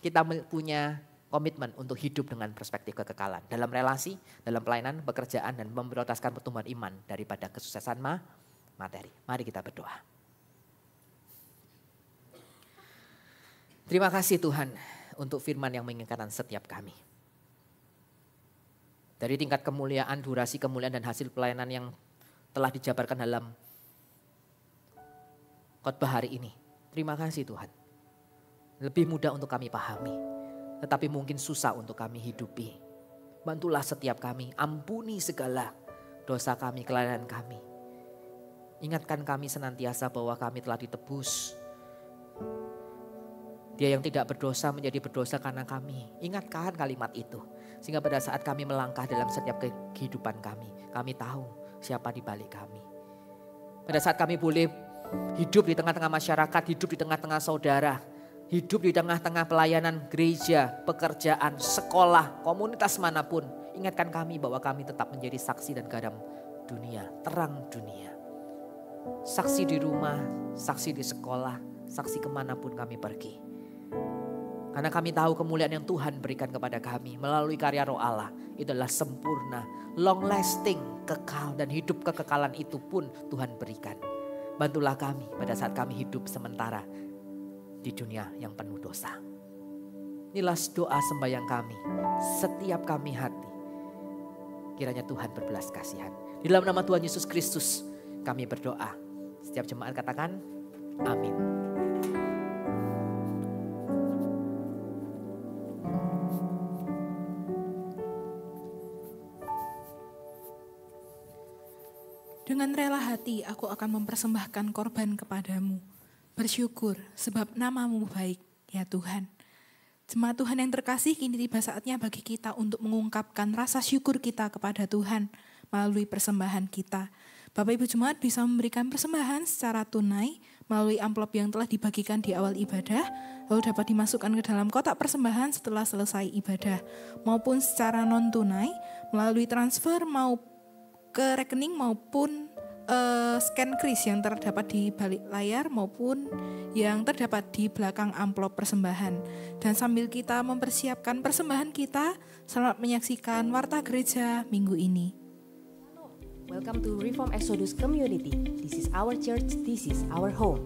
kita punya komitmen untuk hidup dengan perspektif kekekalan. Dalam relasi, dalam pelayanan, pekerjaan, dan memprioritaskan pertumbuhan iman daripada kesuksesan materi. Mari kita berdoa. Terima kasih Tuhan untuk firman yang mengingatkan setiap kami. Dari tingkat kemuliaan, durasi kemuliaan dan hasil pelayanan yang telah dijabarkan dalam khotbah hari ini. Terima kasih Tuhan. Lebih mudah untuk kami pahami, tetapi mungkin susah untuk kami hidupi. Bantulah setiap kami, ampuni segala dosa kami, kelalaian kami. Ingatkan kami senantiasa bahwa kami telah ditebus. Dia yang tidak berdosa menjadi berdosa karena kami. Ingatkan kalimat itu. Sehingga pada saat kami melangkah dalam setiap kehidupan kami tahu siapa di balik kami. Pada saat kami boleh hidup di tengah-tengah masyarakat, hidup di tengah-tengah saudara, hidup di tengah-tengah pelayanan gereja, pekerjaan, sekolah, komunitas manapun. Ingatkan kami bahwa kami tetap menjadi saksi dan garam dunia, terang dunia. Saksi di rumah, saksi di sekolah, saksi kemanapun kami pergi. Karena kami tahu kemuliaan yang Tuhan berikan kepada kami melalui karya Roh Allah. Itu adalah sempurna, long lasting, kekal, dan hidup kekekalan itu pun Tuhan berikan. Bantulah kami pada saat kami hidup sementara di dunia yang penuh dosa. Inilah doa sembahyang kami, setiap kami hati. Kiranya Tuhan berbelas kasihan. Di dalam nama Tuhan Yesus Kristus kami berdoa. Setiap jemaat katakan amin. Dengan rela hati aku akan mempersembahkan korban kepadamu. Bersyukur sebab nama-Mu baik ya Tuhan. Jemaat Tuhan yang terkasih, kini tiba saatnya bagi kita untuk mengungkapkan rasa syukur kita kepada Tuhan melalui persembahan kita. Bapak Ibu Jemaat bisa memberikan persembahan secara tunai melalui amplop yang telah dibagikan di awal ibadah, lalu dapat dimasukkan ke dalam kotak persembahan setelah selesai ibadah, maupun secara non-tunai melalui transfer ke rekening maupun scan kris yang terdapat di balik layar maupun yang terdapat di belakang amplop persembahan. Dan sambil kita mempersiapkan persembahan kita, selamat menyaksikan Warta Gereja minggu ini. Welcome to Reform Exodus Community. This is our church, this is our home.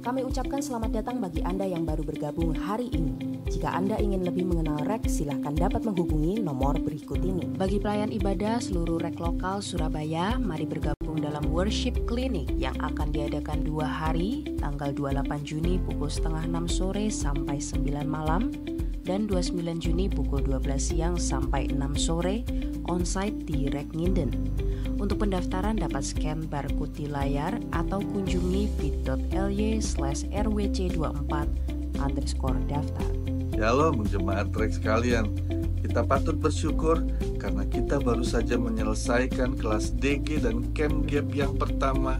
Kami ucapkan selamat datang bagi Anda yang baru bergabung hari ini. Jika Anda ingin lebih mengenal REK, silahkan dapat menghubungi nomor berikut ini. Bagi pelayan ibadah seluruh REK lokal Surabaya, mari bergabung dalam Worship Clinic yang akan diadakan 2 hari, tanggal 28 Juni pukul setengah 6 sore sampai 9 malam, dan 29 Juni pukul 12 siang sampai 6 sore, onsite di REK Nginden. Untuk pendaftaran dapat scan barcode di layar atau kunjungi bit.ly/rwc24_daftar. Shalom jemaat REK sekalian, kita patut bersyukur karena kita baru saja menyelesaikan kelas DG dan Camp Gap yang pertama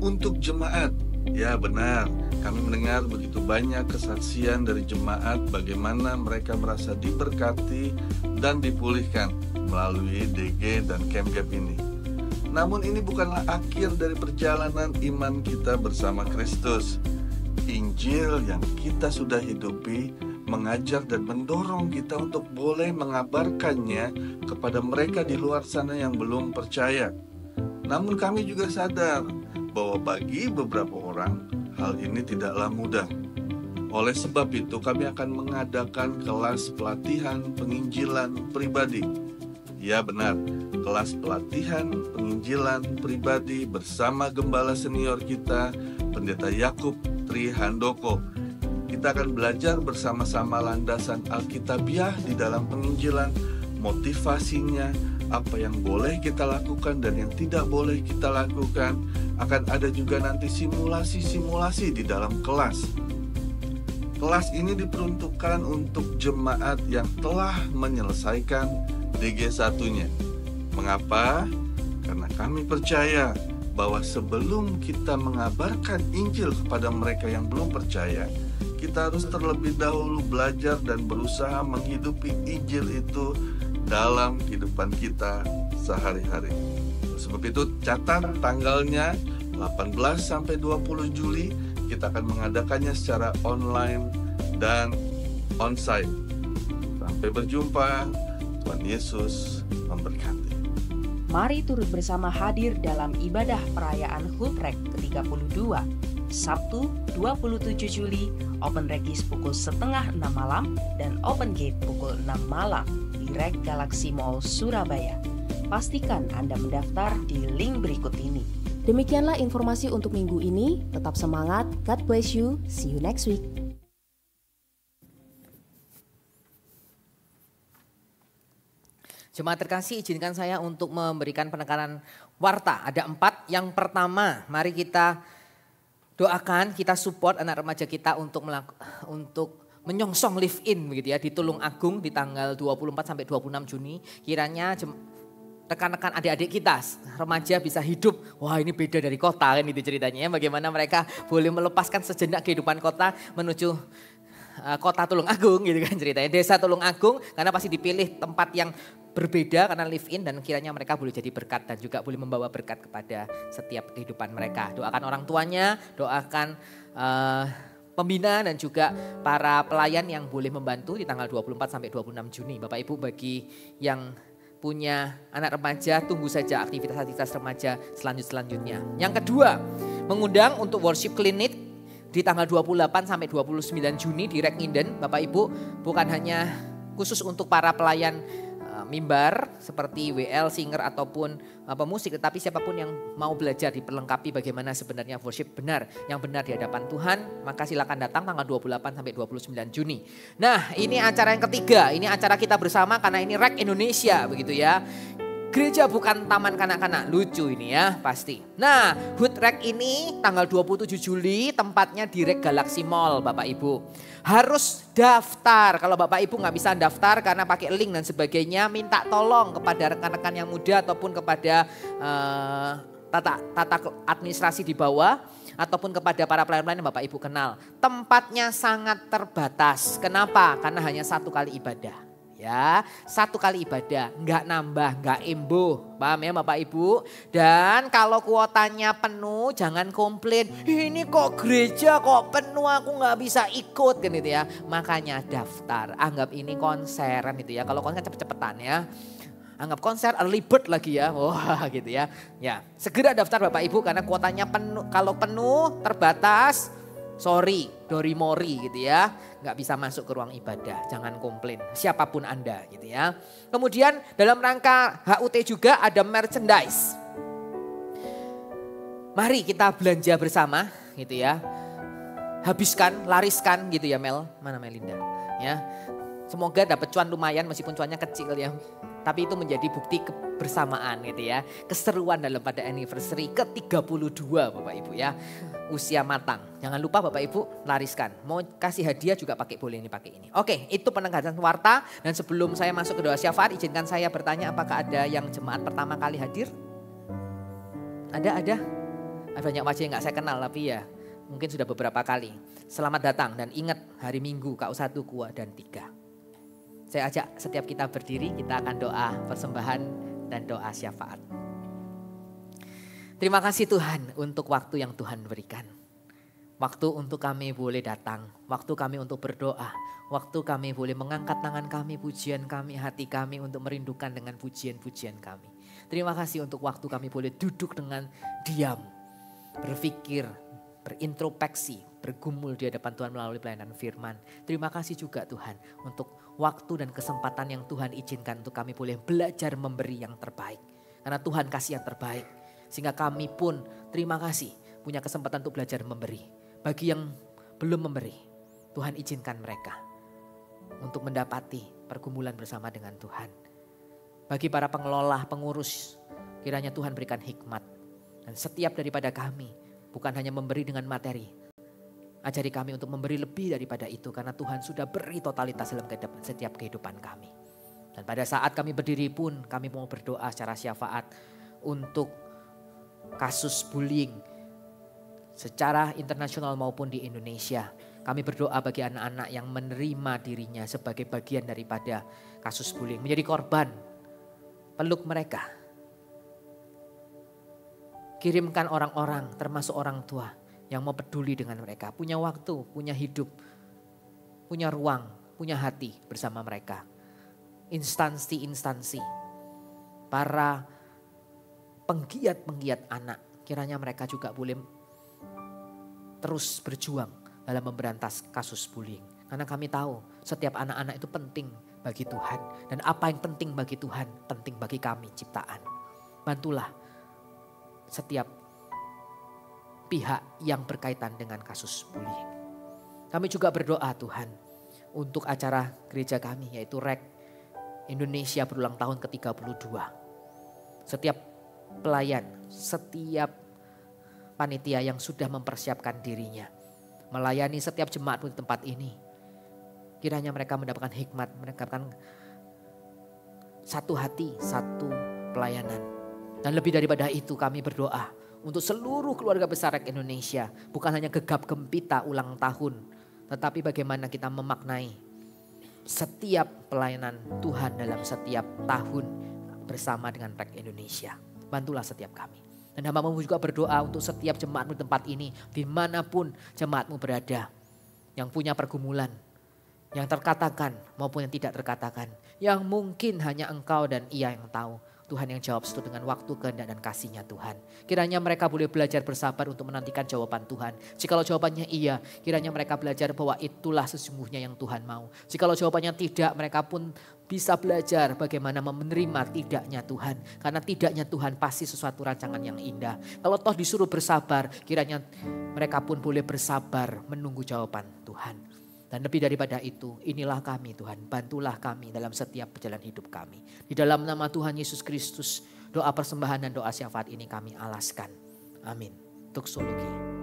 untuk jemaat. Ya benar, kami mendengar begitu banyak kesaksian dari jemaat bagaimana mereka merasa diberkati dan dipulihkan melalui DG dan Camp Gap ini. Namun ini bukanlah akhir dari perjalanan iman kita bersama Kristus. Injil yang kita sudah hidupi mengajar dan mendorong kita untuk boleh mengabarkannya kepada mereka di luar sana yang belum percaya. Namun kami juga sadar bahwa bagi beberapa orang hal ini tidaklah mudah. Oleh sebab itu kami akan mengadakan kelas pelatihan penginjilan pribadi. Ya benar, kelas pelatihan penginjilan pribadi bersama gembala senior kita, Pendeta Yakub Tri Handoko. Kita akan belajar bersama-sama landasan Alkitabiah di dalam penginjilan motivasinya, apa yang boleh kita lakukan dan yang tidak boleh kita lakukan. Akan ada juga nanti simulasi-simulasi di dalam kelas. Kelas ini diperuntukkan untuk jemaat yang telah menyelesaikan DG1-nya. Mengapa? Karena kami percaya bahwa sebelum kita mengabarkan Injil kepada mereka yang belum percaya, kita harus terlebih dahulu belajar dan berusaha menghidupi Injil itu dalam kehidupan kita sehari-hari. Sebab itu catat tanggalnya 18 sampai 20 Juli kita akan mengadakannya secara online dan onsite. Sampai berjumpa, Tuhan Yesus memberkati. Mari turut bersama hadir dalam ibadah perayaan HUT-REK ke-32, Sabtu 27 Juli, Open Regis pukul 5:30 malam dan Open Gate pukul 6 malam di REK Galaxy Mall, Surabaya. Pastikan Anda mendaftar di link berikut ini. Demikianlah informasi untuk minggu ini. Tetap semangat, God bless you, see you next week. Jemaat terkasih, izinkan saya untuk memberikan penekanan warta. Ada 4. Yang pertama, mari kita doakan, kita support anak remaja kita untuk menyongsong live in begitu ya di Tulung Agung di tanggal 24 sampai 26 Juni. Kiranya rekan-rekan adik-adik kita, remaja bisa hidup. Wah, ini beda dari kota kan itu ceritanya ya. Bagaimana mereka boleh melepaskan sejenak kehidupan kota menuju kota Tulung Agung gitu kan ceritanya. Desa Tulung Agung karena pasti dipilih tempat yang berbeda karena live in dan kiranya mereka boleh jadi berkat dan juga boleh membawa berkat kepada setiap kehidupan mereka. Doakan orang tuanya, doakan pembina dan juga para pelayan yang boleh membantu di tanggal 24 sampai 26 Juni. Bapak Ibu, bagi yang punya anak remaja, tunggu saja aktivitas-aktivitas remaja selanjutnya. Yang kedua, mengundang untuk worship clinic di tanggal 28 sampai 29 Juni di REK Nginden. Bapak Ibu, bukan hanya khusus untuk para pelayan mimbar seperti WL, singer ataupun pemusik, tetapi siapapun yang mau belajar diperlengkapi bagaimana sebenarnya worship benar, yang benar di hadapan Tuhan, maka silakan datang tanggal 28 sampai 29 Juni. Nah, ini acara yang ketiga, ini acara kita bersama karena ini REK Indonesia begitu ya. Gereja bukan taman kanak-kanak, lucu ini ya pasti. Nah, HUT-REK ini tanggal 27 Juli tempatnya di REK Galaxy Mall Bapak Ibu. Harus daftar, kalau Bapak Ibu nggak bisa daftar karena pakai link dan sebagainya, minta tolong kepada rekan-rekan yang muda ataupun kepada tata administrasi di bawah ataupun kepada para pelayan-pelayan yang Bapak Ibu kenal. Tempatnya sangat terbatas, kenapa? Karena hanya 1 kali ibadah. Ya, 1 kali ibadah, nggak nambah, nggak imbuh, paham ya Bapak Ibu? Dan kalau kuotanya penuh, jangan komplain. Ini kok gereja kok penuh, aku nggak bisa ikut kan itu ya. Makanya daftar, anggap ini konser kan itu ya. Kalau konser cepet-cepetan ya. Anggap konser early bird lagi ya, wah gitu ya. Ya, segera daftar Bapak Ibu karena kuotanya penuh. Kalau penuh, terbatas. Sorry, Dorimori gitu ya, nggak bisa masuk ke ruang ibadah, jangan komplain siapapun Anda gitu ya. Kemudian dalam rangka HUT juga ada merchandise. Mari kita belanja bersama gitu ya, habiskan, lariskan gitu ya Mel, mana Melinda ya. Semoga dapat cuan lumayan meskipun cuannya kecil ya. Tapi itu menjadi bukti kebersamaan gitu ya. Keseruan dalam pada anniversary ke-32 Bapak Ibu ya. Usia matang. Jangan lupa Bapak Ibu lariskan. Mau kasih hadiah juga boleh ini pakai ini. Oke, itu penegasan warta. Dan sebelum saya masuk ke doa syafaat, izinkan saya bertanya apakah ada yang jemaat pertama kali hadir? Ada banyak wajah yang gak saya kenal tapi ya mungkin sudah beberapa kali. Selamat datang dan ingat hari Minggu KU1, KUA dan 3. Saya ajak setiap kita berdiri, kita akan doa persembahan dan doa syafaat. Terima kasih Tuhan untuk waktu yang Tuhan berikan. Waktu untuk kami boleh datang, waktu kami untuk berdoa, waktu kami boleh mengangkat tangan kami, pujian kami, hati kami untuk merindukan dengan pujian-pujian kami. Terima kasih untuk waktu kami boleh duduk dengan diam, berpikir, berintrospeksi, bergumul di hadapan Tuhan melalui pelayanan firman. Terima kasih juga Tuhan untuk waktu dan kesempatan yang Tuhan izinkan untuk kami boleh belajar memberi yang terbaik. Karena Tuhan kasih yang terbaik. Sehingga kami pun terima kasih punya kesempatan untuk belajar memberi. Bagi yang belum memberi, Tuhan izinkan mereka untuk mendapati pergumulan bersama dengan Tuhan. Bagi para pengelola, pengurus, kiranya Tuhan berikan hikmat. Dan setiap daripada kami bukan hanya memberi dengan materi. Ajari kami untuk memberi lebih daripada itu karena Tuhan sudah beri totalitas dalam setiap kehidupan kami. Dan pada saat kami berdiri pun kami mau berdoa secara syafaat untuk kasus bullying secara internasional maupun di Indonesia. Kami berdoa bagi anak-anak yang menerima dirinya sebagai bagian daripada kasus bullying, menjadi korban. Peluk mereka. Kirimkan orang-orang termasuk orang tua yang mau peduli dengan mereka. Punya waktu, punya hidup, punya ruang, punya hati bersama mereka. Instansi-instansi, para penggiat-penggiat anak, kiranya mereka juga boleh terus berjuang dalam memberantas kasus bullying. Karena kami tahu setiap anak-anak itu penting bagi Tuhan. Dan apa yang penting bagi Tuhan, penting bagi kami ciptaan. Bantulah setiap pihak yang berkaitan dengan kasus bullying. Kami juga berdoa Tuhan untuk acara gereja kami yaitu REK Indonesia berulang tahun ke-32. Setiap pelayan, setiap panitia yang sudah mempersiapkan dirinya melayani setiap jemaat di tempat ini. Kiranya mereka mendapatkan hikmat, mendapatkan satu hati, satu pelayanan. Dan lebih daripada itu kami berdoa untuk seluruh keluarga besar REK Indonesia. Bukan hanya gegap gempita ulang tahun, tetapi bagaimana kita memaknai setiap pelayanan Tuhan dalam setiap tahun bersama dengan REK Indonesia. Bantulah setiap kami. Dan hamba-Mu juga berdoa untuk setiap jemaatmu di tempat ini, dimanapun jemaatmu berada, yang punya pergumulan, yang terkatakan maupun yang tidak terkatakan, yang mungkin hanya Engkau dan Ia yang tahu. Tuhan yang jawab sesuai dengan waktu, kehendak dan kasih-Nya Tuhan. Kiranya mereka boleh belajar bersabar untuk menantikan jawaban Tuhan. Jikalau jawabannya iya, kiranya mereka belajar bahwa itulah sesungguhnya yang Tuhan mau. Jikalau jawabannya tidak, mereka pun bisa belajar bagaimana menerima tidaknya Tuhan. Karena tidaknya Tuhan pasti sesuatu rancangan yang indah. Kalau toh disuruh bersabar, kiranya mereka pun boleh bersabar menunggu jawaban Tuhan. Dan lebih daripada itu, inilah kami Tuhan, bantulah kami dalam setiap perjalanan hidup kami. Di dalam nama Tuhan Yesus Kristus, doa persembahan dan doa syafaat ini kami alaskan. Amin. Doksologi.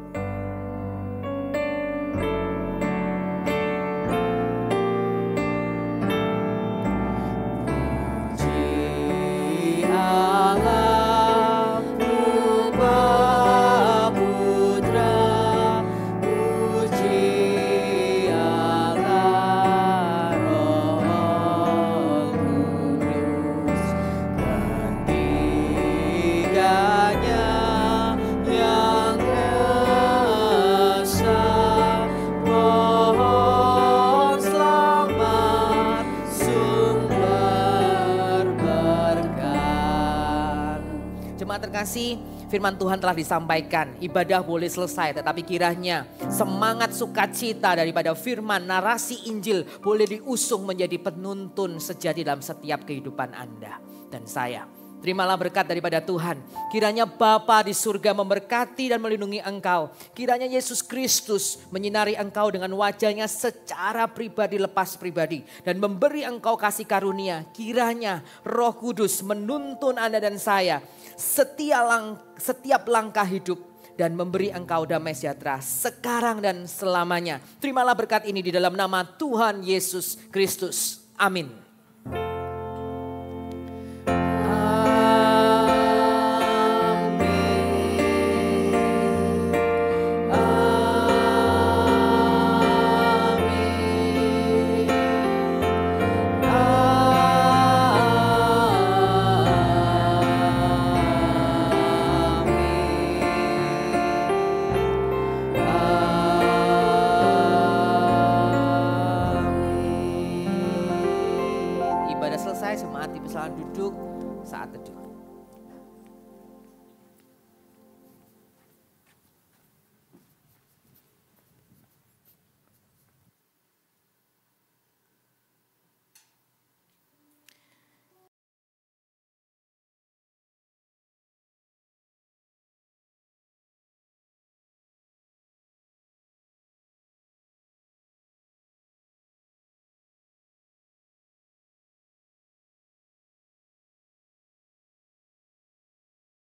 Terkasih, firman Tuhan telah disampaikan, ibadah boleh selesai, tetapi kiranya semangat sukacita daripada firman, narasi Injil boleh diusung menjadi penuntun sejati dalam setiap kehidupan Anda dan saya. Terimalah berkat daripada Tuhan. Kiranya Bapa di surga memberkati dan melindungi engkau. Kiranya Yesus Kristus menyinari engkau dengan wajahnya secara pribadi, lepas pribadi. Dan memberi engkau kasih karunia. Kiranya Roh Kudus menuntun Anda dan saya setiap langkah hidup. Dan memberi engkau damai sejahtera sekarang dan selamanya. Terimalah berkat ini di dalam nama Tuhan Yesus Kristus. Amin. Duduk saat teduh.